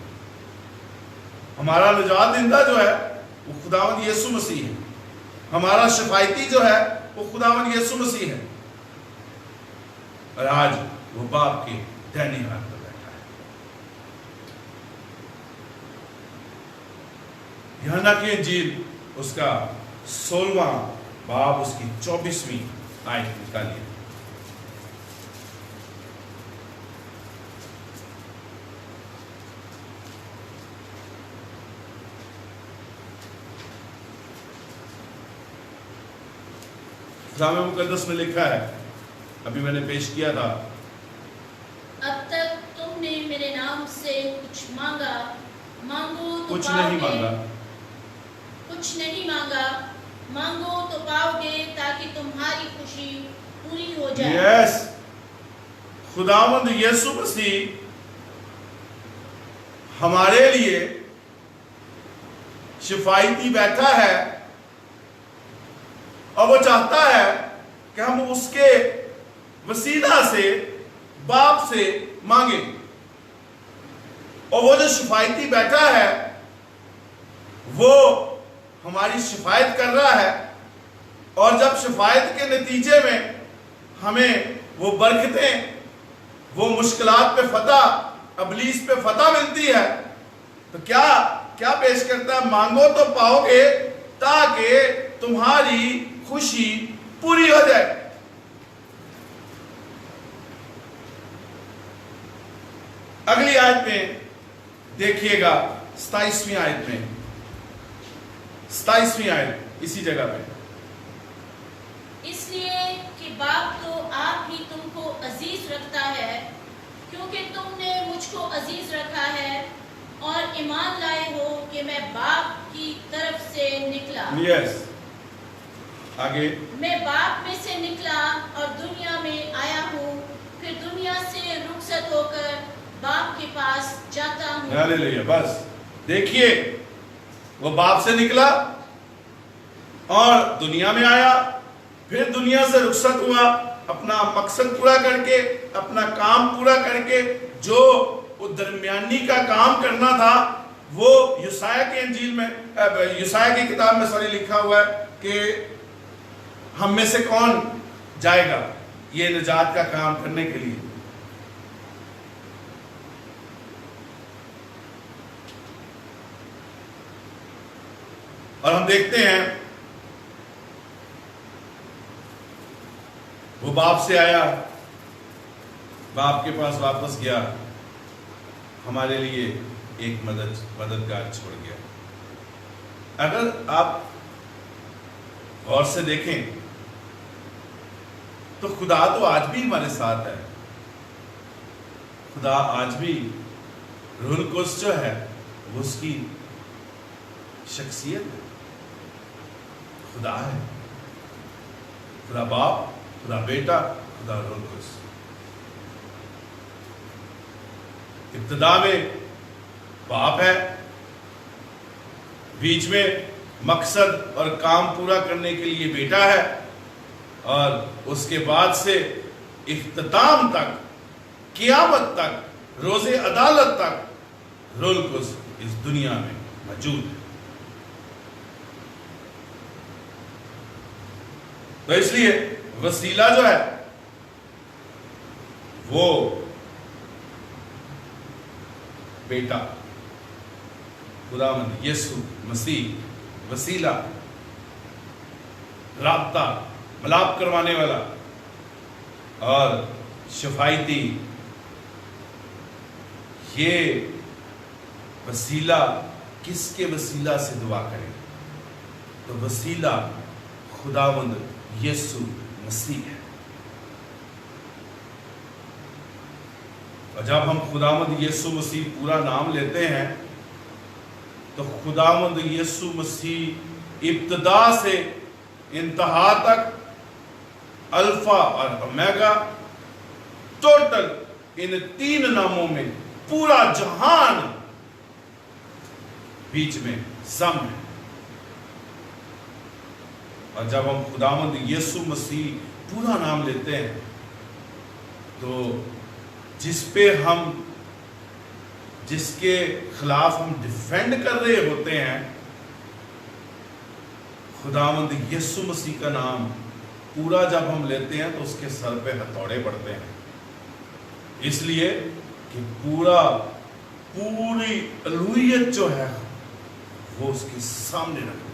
ہمارا نجات دہندہ جو ہے وہ خداوند یسوع مسیح ہے. ہمارا شفایتی جو ہے وہ خداوند یسوع مسیح ہے. اور آج وہ باپ کے دائیں ہاتھ پر بیٹھا ہے. یوحنا کی انجیل اس کا 16واں باب اس کی 24ویں آیت نکالیے. کلام مقدس میں لکھا ہے، ابھی میں نے پیش کیا تھا، اب تک تم نے میرے نام سے کچھ مانگا، مانگو تو کچھ پاؤ نہیں گے. مانگا، کچھ نہیں مانگا، مانگو تو پاؤ گے تاکہ تمہاری خوشی پوری ہو جائے. یس، خداوند یسوع مسیح ہمارے لیے شفایتی بیٹھا ہے اور وہ چاہتا ہے کہ ہم اس کے وسیلہ سے باپ سے مانگیں. اور وہ جو شفایتی بیٹھا ہے وہ ہماری شفایت کر رہا ہے، اور جب شفایت کے نتیجے میں ہمیں وہ برکتیں، وہ مشکلات پہ فتح، ابلیس پہ فتح ملتی ہے، تو کیا پیش کرتا ہے؟ مانگو تو پاؤ گے تاکہ تمہاری خوشی پوری ہو جائے. اگلی آیت میں دیکھیے گا 27ویں آیت میں، 27ویں آیت اسی جگہ پہ. اس لیے کہ باپ تو آپ ہی تم کو عزیز رکھتا ہے، کیونکہ تم نے مجھ کو عزیز رکھا ہے اور ایمان لائے ہو کہ میں باپ کی طرف سے نکلا. یس، آگے. میں باپ میں سے نکلا اور دنیا میں آیا ہوں، پھر دنیا سے رخصت ہو کر باپ کے پاس جاتا ہوں. ہاللیلویا. بس دیکھیے، وہ باپ سے نکلا اور دنیا میں آیا، پھر دنیا سے رخصت ہوا، اپنا مقصد پورا کر کے، اپنا کام پورا کر کے، جو وہ درمیانی کا کام کرنا تھا، وہ یسایہ کی انجیل میں، یسایہ کی کتاب میں لکھا ہوا ہے کہ ہم میں سے کون جائے گا یہ نجات کا کام کرنے کے لیے. اور ہم دیکھتے ہیں وہ باپ سے آیا، باپ کے پاس واپس گیا، ہمارے لیے ایک مددگار چھوڑ گیا. اگر آپ غور سے دیکھیں تو خدا تو آج بھی ہمارے ساتھ ہے. خدا آج بھی، روح القدس جو ہے وہ اس کی شخصیت ہے. خدا ہے، خدا باپ، خدا بیٹا، خدا روح القدس. ابتدا میں باپ ہے، بیچ میں مقصد اور کام پورا کرنے کے لیے بیٹا ہے، اور اس کے بعد سے اختتام تک، قیامت تک، روز عدالت تک روح القدس اس دنیا میں موجود ہے. تو اس لیے وسیلہ جو ہے وہ بیٹا خداوند یسوع مسیح، وسیلہ، رابطہ، ملاپ کروانے والا اور شفایتی. یہ وسیلہ کس کے وسیلہ سے دعا کریں؟ تو وسیلہ خداوند یسوع مسیح ہے. اور جب ہم خداوند یسوع مسیح پورا نام لیتے ہیں تو خداوند یسوع مسیح ابتدا سے انتہا تک، الفا اور اومیگا، ٹوٹل ان 3 ناموں میں پورا جہان بیچ میں سم ہے. اور جب ہم خداوند یسوع مسیح پورا نام لیتے ہیں تو جس کے خلاف ہم ڈیفینڈ کر رہے ہوتے ہیں، خداوند یسوع مسیح کا نام پورا جب ہم لیتے ہیں تو اس کے سر پہ ہتھوڑے پڑتے ہیں. اس لیے کہ پوری الوہیت جو ہے وہ اس کے سامنے رکھتے ہیں.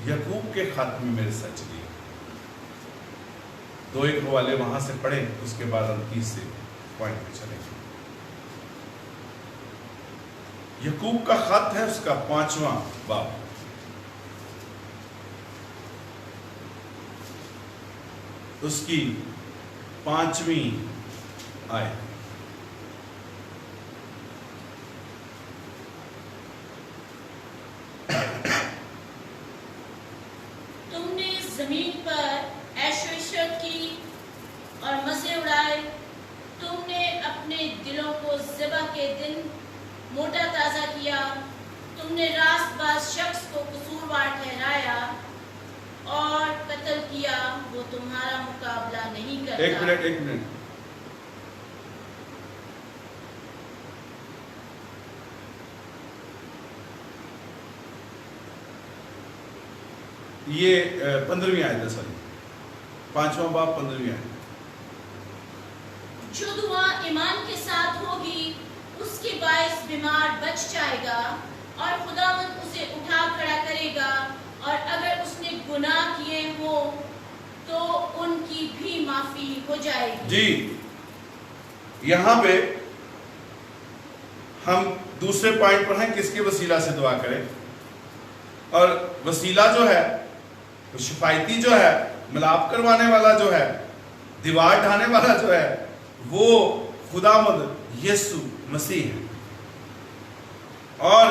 یعقوب کے خط میں میرے ساتھ چلیے، 2 حوالے وہاں سے پڑھیں، اس کے بعد ہم تیسرے پوائنٹ پہ چلیں گے. یعقوب کا خط ہے، اس کا 5واں باب، اس کی 5ویں آیت. زمین پر عیش و عشرت کی اور مزے اڑائے. تم نے اپنے دلوں کو ذبح کے دن موٹا تازہ کیا. تم نے راست باز شخص کو قصوروار ٹھہرایا اور قتل کیا. وہ تمہارا مقابلہ نہیں کرتا. ایک منٹ. یہ 15ویں آیت ہے، 5واں باب 15ویں آیت. جو دعا ایمان کے ساتھ ہوگی اس کے باعث بیمار بچ جائے گا اور خداوند اسے اٹھا کھڑا کرے گا، اور اگر اس نے گناہ کیے ہو تو ان کی بھی معافی ہو جائے گی۔ جی، یہاں پہ ہم دوسرے پوائنٹ پر ہیں، کس کے وسیلہ سے دعا کریں، اور وسیلہ جو ہے وہ شفایتی جو ہے، ملاپ کروانے والا جو ہے، دیوار ڈھانے والا جو ہے، وہ خداوند یسوع مسیح ہے۔ اور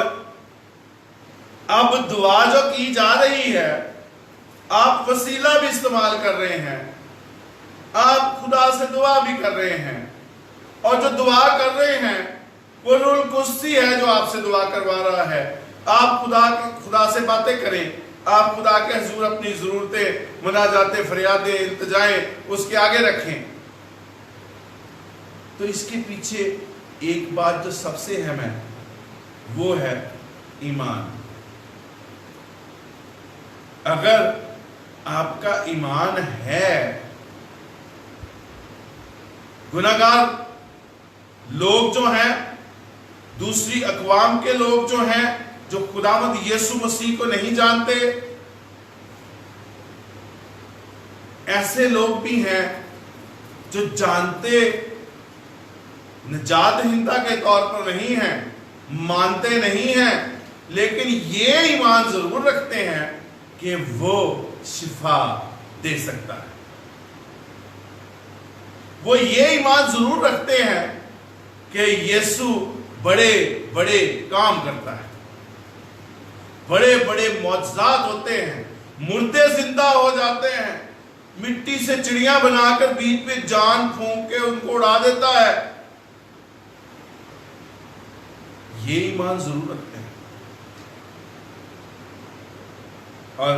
اب دعا جو کی جا رہی ہے، آپ وسیلہ بھی استعمال کر رہے ہیں، آپ خدا سے دعا بھی کر رہے ہیں، اور جو دعا کر رہے ہیں وہ روح القدس ہے جو آپ سے دعا کروا رہا ہے۔ آپ خدا سے باتیں کریں، آپ خدا کے حضور اپنی ضرورتیں، مناجاتیں، فریادیں، التجائیں اس کے آگے رکھیں۔ تو اس کے پیچھے ایک بات جو سب سے اہم ہے وہ ہے ایمان۔ اگر آپ کا ایمان ہے، گناہگار لوگ جو ہیں، دوسری اقوام کے لوگ جو ہیں، جو خداوند یسوع مسیح کو نہیں جانتے، ایسے لوگ بھی ہیں جو جانتے نجات دہندہ کے طور پر نہیں ہیں، مانتے نہیں ہیں، لیکن یہ ایمان ضرور رکھتے ہیں کہ وہ شفا دے سکتا ہے۔ وہ یہ ایمان ضرور رکھتے ہیں کہ یسوع بڑے بڑے کام کرتا ہے، بڑے بڑے معجزات ہوتے ہیں، مردے زندہ ہو جاتے ہیں، مٹی سے چڑیاں بنا کر بیچ میں جان پھونک کے ان کو اڑا دیتا ہے۔ یہ ایمان ضرور رکھتے ہیں۔ اور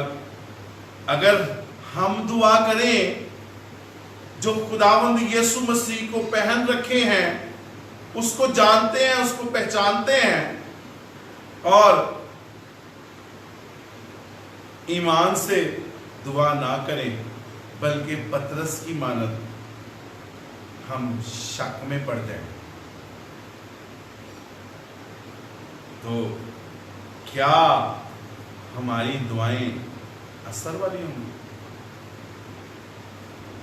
اگر ہم دعا کریں جو خداوند یسوع مسیح کو پہن رکھے ہیں، اس کو جانتے ہیں، اس کو پہچانتے ہیں، اور ایمان سے دعا نہ کریں بلکہ پطرس کی مانند ہم شک میں پڑ جائیں، تو کیا ہماری دعائیں اثر والی ہوں گی؟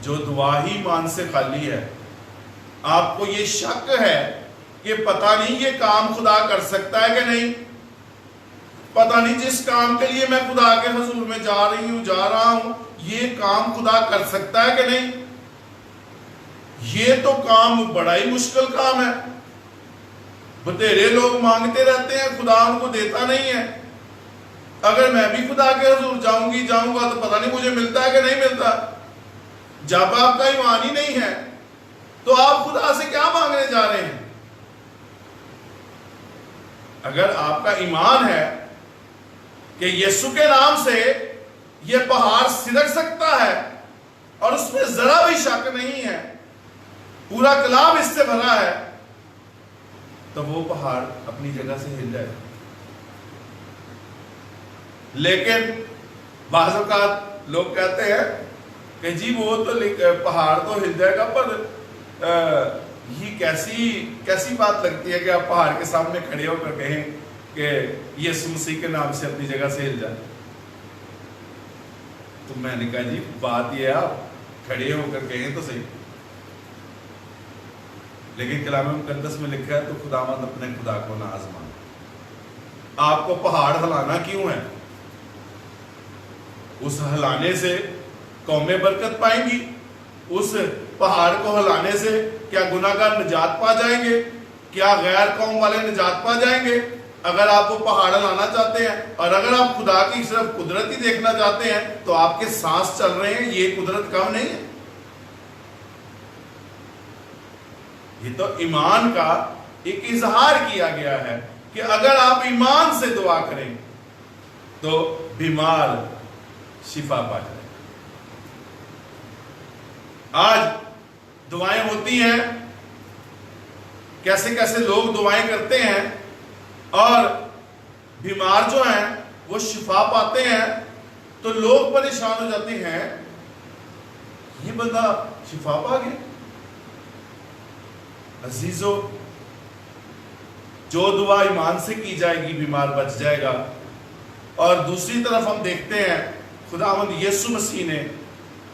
جو دعا ہی ایمان سے خالی ہے، آپ کو یہ شک ہے کہ پتہ نہیں یہ کام خدا کر سکتا ہے کہ نہیں، پتہ نہیں جس کام کے لیے میں خدا کے حضور میں جا رہا ہوں یہ کام خدا کر سکتا ہے کہ نہیں، یہ تو کام بڑا ہی مشکل کام ہے، بتیرے لوگ مانگتے رہتے ہیں، خدا ان کو دیتا نہیں ہے، اگر میں بھی خدا کے حضور جاؤں گا تو پتہ نہیں مجھے ملتا ہے کہ نہیں ملتا۔ جب آپ کا ایمان ہی نہیں ہے تو آپ خدا سے کیا مانگنے جا رہے ہیں؟ اگر آپ کا ایمان ہے کہ یسوع کے نام سے یہ پہاڑ سرک سکتا ہے اور اس میں ذرا بھی شک نہیں ہے، پورا کلام اس سے بھرا ہے، تو وہ پہاڑ اپنی جگہ سے ہل جائے۔ لیکن بعض اوقات لوگ کہتے ہیں کہ جی وہ تو پہاڑ تو ہل جائے گا، پر یہ کیسی بات لگتی ہے کہ آپ پہاڑ کے سامنے کھڑے ہو کر کہیں کہ یسوع مسیح کے نام سے اپنی جگہ سے ہل جائے۔ تو میں نے کہا جی بات یہ ہے آپ کھڑے ہو کر کہیں تو صحیح، لیکن کلام مقدس میں لکھا ہے تو خداوند اپنے خدا کو نہ آزمائے۔ آپ کو پہاڑ ہلانا کیوں ہے؟ اس ہلانے سے قومیں برکت پائیں گی، اس پہاڑ کو ہلانے سے کیا گناہگار نجات پا جائیں گے، کیا غیر قوم والے نجات پا جائیں گے؟ اگر آپ وہ پہاڑ ہلانا چاہتے ہیں اور اگر آپ خدا کی صرف قدرت ہی دیکھنا چاہتے ہیں تو آپ کے سانس چل رہے ہیں، یہ قدرت کم نہیں ہے؟ یہ تو ایمان کا ایک اظہار کیا گیا ہے کہ اگر آپ ایمان سے دعا کریں تو بیمار شفا پا جائے۔ آج دعائیں ہوتی ہیں، کیسے کیسے لوگ دعائیں کرتے ہیں اور بیمار جو ہیں وہ شفا پاتے ہیں، تو لوگ پریشان ہو جاتے ہیں یہ بندہ شفا پا گیا۔ عزیزو، جو دعا ایمان سے کی جائے گی بیمار بچ جائے گا. اور دوسری طرف ہم دیکھتے ہیں خداوند یسوع مسیح نے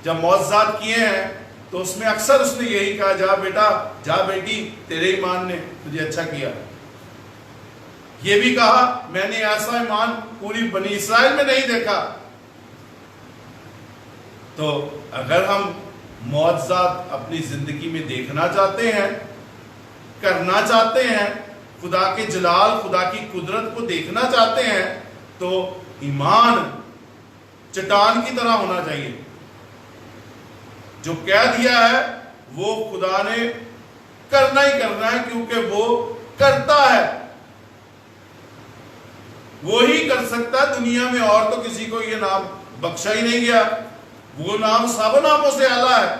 جب معجزات کیے ہیں تو اس میں اکثر اس نے یہی کہا، جا بیٹا، جا بیٹی، تیرے ایمان نے تجھے اچھا کیا. یہ بھی کہا، میں نے ایسا ایمان پوری بنی اسرائیل میں نہیں دیکھا. تو اگر ہم معجزات اپنی زندگی میں دیکھنا چاہتے ہیں، کرنا چاہتے ہیں، خدا کے جلال، خدا کی قدرت کو دیکھنا چاہتے ہیں، تو ایمان چٹان کی طرح ہونا چاہیے. جو کہہ دیا ہے وہ خدا نے کرنا ہی کرنا ہے، کیونکہ وہ کرتا ہے. وہی کر سکتا ہے دنیا میں، اور تو کسی کو یہ نام بخشا ہی نہیں گیا. وہ نام سب ناموں سے اعلیٰ ہے.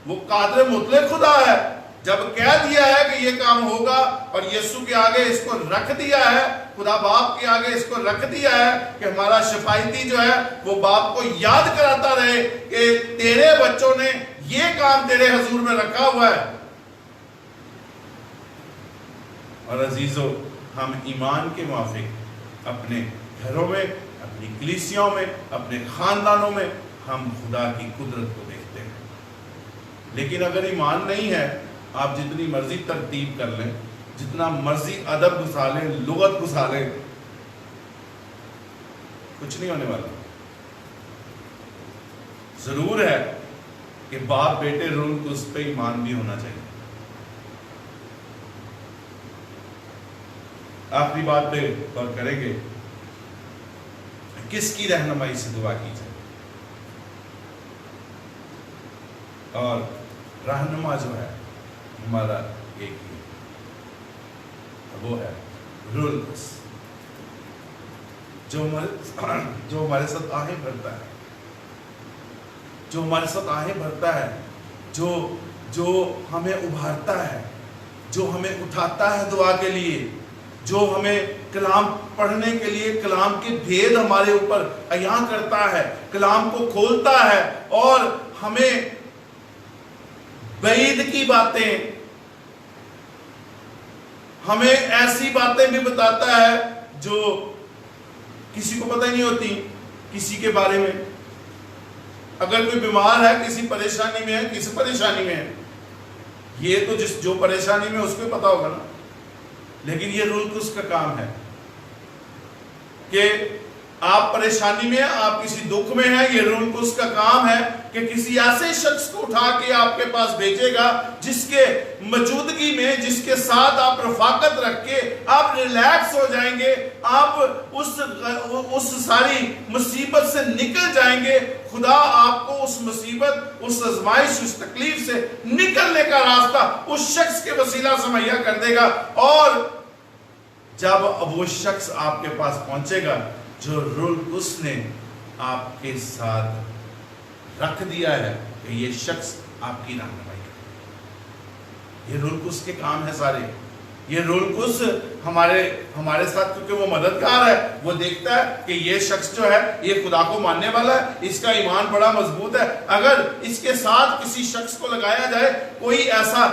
وہ قادر مطلق خدا ہے. جب کہہ دیا ہے کہ یہ کام ہوگا اور یسوع کے آگے اس کو رکھ دیا ہے، خدا باپ کے آگے اس کو رکھ دیا ہے کہ ہمارا شفایتی جو ہے وہ باپ کو یاد کراتا رہے کہ تیرے بچوں نے یہ کام تیرے حضور میں رکھا ہوا ہے. اور عزیزو، ہم ایمان کے موافق اپنے گھروں میں، اپنی کلیسیوں میں، اپنے خاندانوں میں ہم خدا کی قدرت کو دیکھتے ہیں. لیکن اگر ایمان نہیں ہے، آپ جتنی مرضی ترتیب کر لیں، جتنا مرضی ادب گھسا لیں، لغت گھسا لیں، کچھ نہیں ہونے والا. ضرور ہے کہ باپ بیٹے رول کو اس پہ ایمان بھی ہونا چاہیے. آخری بات پہ غور کریں گے، کس کی رہنمائی سے دعا کی جائے. اور رہنما جو ہے ہمارا ایک ہی، وہ ہے روح القدس، جو ہمارے ساتھ آہیں بھرتا ہے، جو ہمارے ساتھ آہیں بھرتا ہے، جو ہمیں ابھارتا ہے، جو ہمیں اٹھاتا ہے دعا کے لیے، جو ہمیں کلام پڑھنے کے لیے کلام کے بھید ہمارے اوپر عیاں کرتا ہے، کلام کو کھولتا ہے اور ہمیں بعید کی باتیں، ہمیں ایسی باتیں بھی بتاتا ہے جو کسی کو پتہ ہی نہیں ہوتی کسی کے بارے میں. اگر کوئی بیمار ہے، کسی پریشانی میں ہے، کسی پریشانی میں ہے، یہ تو جو پریشانی میں اس کو پتا ہوگا نا. لیکن یہ روح القدس کا کام ہے کہ آپ پریشانی میں، آپ کسی دکھ میں ہیں، یہ روح القدس کا کام ہے کہ کسی ایسے شخص کو اٹھا کے آپ کے پاس بھیجے گا جس کے موجودگی میں، جس کے ساتھ آپ رفاقت رکھ کے آپ ریلیکس ہو جائیں گے، آپ اس ساری مصیبت سے نکل جائیں گے. خدا آپ کو اس مصیبت، اس آزمائش، اس تکلیف سے نکلنے کا راستہ اس شخص کے وسیلہ سے مہیا کر دے گا. اور جب وہ شخص آپ کے پاس پہنچے گا جو روح القدس نے آپ کے ساتھ رکھ دیا ہے کہ یہ شخص آپ کی رہنمائی کرے. یہ روح القدس کے کام ہے سارے. یہ روح القدس ہمارے ساتھ، کیونکہ وہ مددگار ہے، وہ دیکھتا ہے کہ یہ شخص جو ہے یہ خدا کو ماننے والا ہے، اس کا ایمان بڑا مضبوط ہے. اگر اس کے ساتھ کسی شخص کو لگایا جائے، کوئی ایسا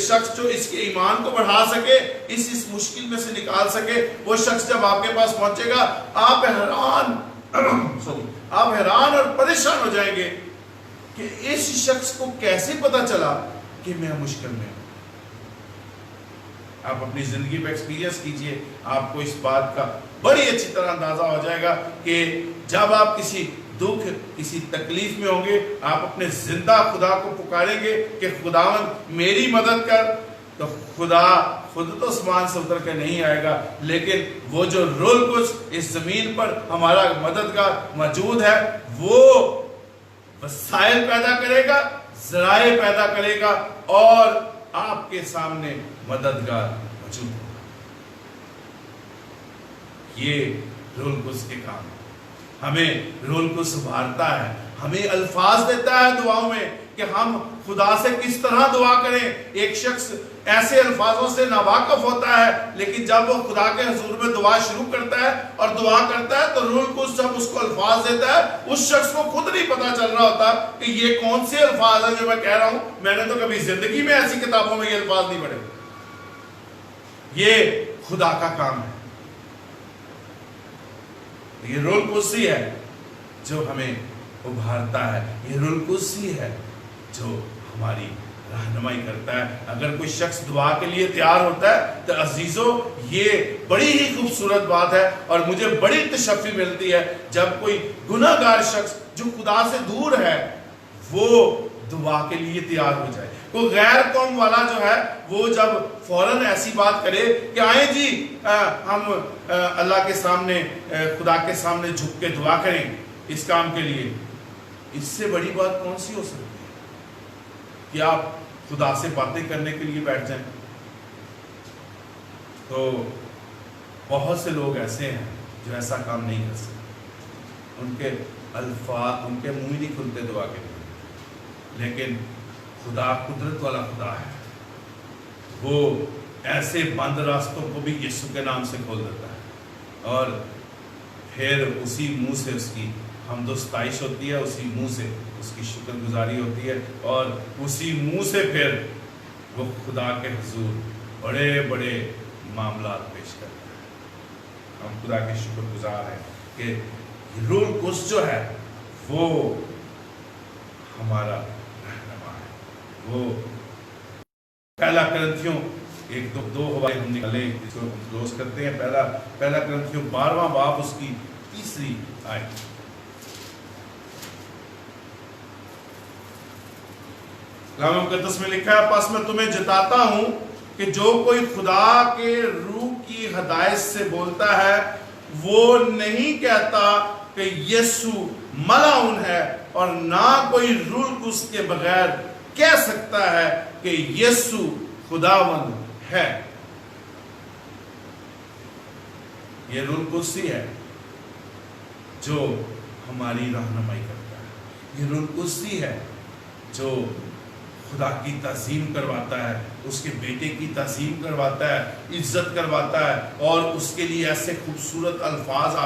شخص جو اس کے ایمان کو بڑھا سکے، اس مشکل میں سے نکال سکے، وہ شخص جب آپ کے پاس پہنچے گا، آپ حیران اور پریشان ہو جائیں گے کہ اس شخص کو کیسے پتا چلا کہ میں مشکل میں ہوں. آپ اپنی زندگی پہ ایکسپیرینس کیجئے، آپ کو اس بات کا بڑی اچھی طرح اندازہ ہو جائے گا کہ جب آپ کسی دکھ، کسی تکلیف میں ہوں گے، آپ اپنے زندہ خدا کو پکاریں گے کہ خداوند میری مدد کر، تو خدا خود تو آسمان سے اتر کے نہیں آئے گا، لیکن وہ جو روح القدس اس زمین پر ہمارا مددگار موجود ہے، وہ وسائل پیدا کرے گا، ذرائع پیدا کرے گا اور آپ کے سامنے مددگار موجود ہے. یہ روح القدس کے کام ہے. ہمیں روح القدس ابھارتا ہے، ہمیں الفاظ دیتا ہے دعاؤں میں کہ ہم خدا سے کس طرح دعا کریں. ایک شخص ایسے الفاظوں سے ناواقف ہوتا ہے، لیکن جب وہ خدا کے حضور میں دعا شروع کرتا ہے اور دعا کرتا ہے تو روح القدس جب اس کو الفاظ دیتا ہے، اس شخص کو خود نہیں پتا چل رہا ہوتا کہ یہ کون سے الفاظ ہیں جو میں کہہ رہا ہوں. میں نے تو کبھی زندگی میں ایسی کتابوں میں یہ الفاظ نہیں پڑھے. یہ خدا کا کام ہے. یہ روح القدس ہی ہے جو ہمیں ابھارتا ہے. یہ روح القدس ہی ہے جو ہماری رہنمائی کرتا ہے. اگر کوئی شخص دعا کے لیے تیار ہوتا ہے تو عزیزو یہ بڑی ہی خوبصورت بات ہے اور مجھے بڑی تشفی ملتی ہے جب کوئی گناہ گار شخص جو خدا سے دور ہے وہ دعا کے لیے تیار ہو جائے. کوئی غیر قوم والا جو ہے وہ جب فوراً ایسی بات کرے کہ آئیں جی ہم اللہ کے سامنے خدا کے سامنے جھک کے دعا کریں اس کام کے لیے، اس سے بڑی بات کون سی ہو سکتی ہے کہ آپ خدا سے باتیں کرنے کے لیے بیٹھ جائیں. تو بہت سے لوگ ایسے ہیں جو ایسا کام نہیں کر سکتے. ان کے الفاظ، ان کے منہ نہیں کھلتے دعا کے لیے، لیکن خدا قدرت والا خدا ہے. وہ ایسے بند راستوں کو بھی یسوع کے نام سے کھول دیتا ہے اور پھر اسی منہ سے اس کی حمد و ستائش ہوتی ہے، اسی منہ سے اس کی شکر گزاری ہوتی ہے اور اسی منہ سے پھر وہ خدا کے حضور بڑے بڑے معاملات پیش کرتا ہے. ہم خدا کے شکر گزار ہیں کہ روح القدس جو ہے وہ ہمارا رہنما ہے. وہ پہلا کرنتھیوں دو حوالے ہم نکالے اس کو کلوز کرتے ہیں. پہلا کرنتھیوں 12واں باب اس کی 3 آیت. کلام مقدس میں لکھا ہے، پس میں تمہیں جتاتا ہوں کہ جو کوئی خدا کے روح کی ہدایت سے بولتا ہے وہ نہیں کہتا کہ یسوع ملعون ہے، اور نہ کوئی روح القدس کے بغیر کہہ سکتا ہے کہ یسوع خداوند ہے. یہ روح القدس ہی ہے جو ہماری رہنمائی کرتا ہے. یہ روح القدس ہی ہے جو خدا کی تعظیم کرواتا ہے، اس کے بیٹے کی تعظیم کرواتا ہے، عزت کرواتا ہے اور اس کے لیے ایسے خوبصورت الفاظ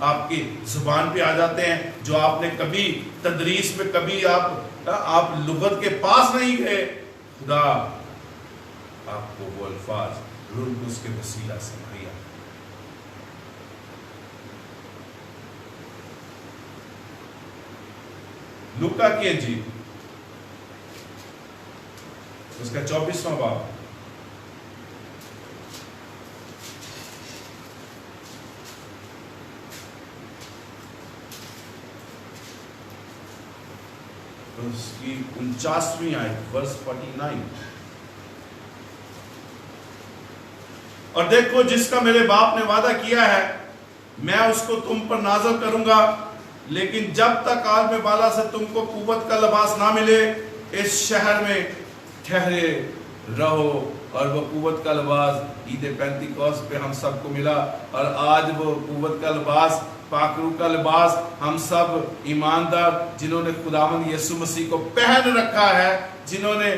آپ کی زبان پہ آ جاتے ہیں جو آپ نے کبھی تدریس میں کبھی آپ لغت کے پاس نہیں گئے. خدا آپ کو وہ الفاظ روح القدس کے وسیلہ سے مہیا. لوکا کی انجیل اس کا 24واں باب. اس کی 49ویں آیت ورس 49. اور دیکھو جس کا میرے باپ نے وعدہ کیا ہے میں اس کو تم پر نازل کروں گا، لیکن جب تک عالم بالا سے تم کو قوت کا لباس نہ ملے اس شہر میں ٹھہرے رہو. اور وہ قوت کا لباس عید پینتیکوست پہ ہم سب کو ملا، اور آج وہ قوت کا لباس، پاکرو کا لباس ہم سب ایماندار جنہوں نے خداوند یسوع مسیح کو پہن رکھا ہے، جنہوں نے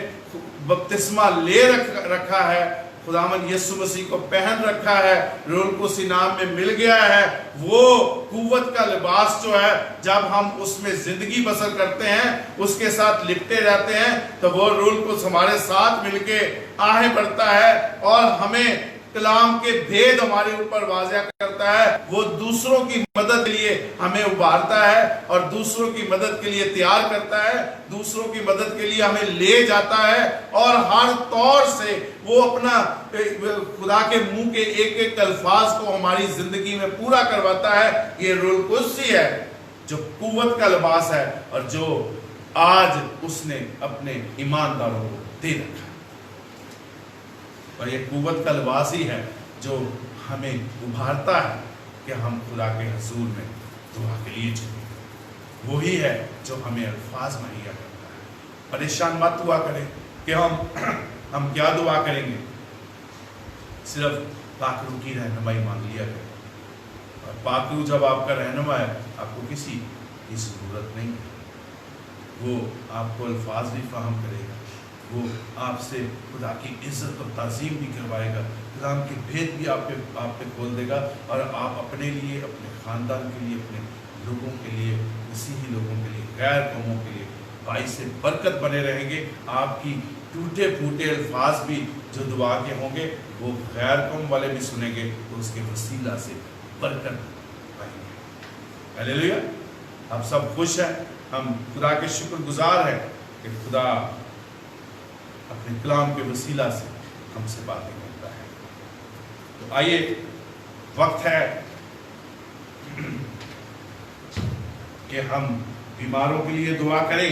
بپتسمہ لے رکھا ہے، خداوند یسوع مسیح کو پہن رکھا ہے، روح القدس انعام میں مل گیا ہے. وہ قوت کا لباس جو ہے جب ہم اس میں زندگی بسر کرتے ہیں، اس کے ساتھ لپٹے رہتے ہیں، تو وہ روح القدس ہمارے ساتھ مل کے آگے بڑھتا ہے اور ہمیں کلام کے بھید ہمارے اوپر واضح کرتا ہے. وہ دوسروں کی مدد کے لیے ہمیں ابھارتا ہے اور دوسروں کی مدد کے لیے تیار کرتا ہے، دوسروں کی مدد کے لیے ہمیں لے جاتا ہے اور ہر طور سے وہ اپنا خدا کے منہ کے ایک ایک الفاظ کو ہماری زندگی میں پورا کرواتا ہے. یہ روح القدس ہی ہے جو قوت کا لباس ہے اور جو آج اس نے اپنے ایمانداروں کو دے رکھا. اور یہ قوت کا لباس ہی ہے جو ہمیں ابھارتا ہے کہ ہم خدا کے حضور میں دعا کے لیے جھکیں. وہی ہے جو ہمیں الفاظ مہیا کرتا ہے. پریشان مت ہوا کریں کہ ہم کیا دعا کریں گے. صرف پاکرو کی رہنمائی مانگ لیا کریں، اور پاکرو جب آپ کا رہنما ہے آپ کو کسی کی ضرورت نہیں ہے. وہ آپ کو الفاظ بھی فراہم کرے گا، وہ آپ سے خدا کی عزت اور تعظیم بھی کروائے گا، کلام کے بھید بھی آپ پہ کھول دے گا، اور آپ اپنے لیے، اپنے خاندان کے لیے، اپنے لوگوں کے لیے، مسیحی لوگوں کے لیے، غیر قوموں کے لیے باعث برکت بنے رہیں گے۔ آپ کی ٹوٹے پھوٹے الفاظ بھی جو دعا کے ہوں گے وہ غیر قوم والے بھی سنیں گے تو اس کے وسیلہ سے برکت پائیں گے۔ ہلیلویا! آپ سب خوش ہیں، ہم خدا کے شکر گزار ہیں کہ خدا اپنے کلام کے وسیلہ سے ہم سے باتیں کرتا ہے۔ تو آئیے، وقت ہے کہ ہم بیماروں کے لیے دعا کریں۔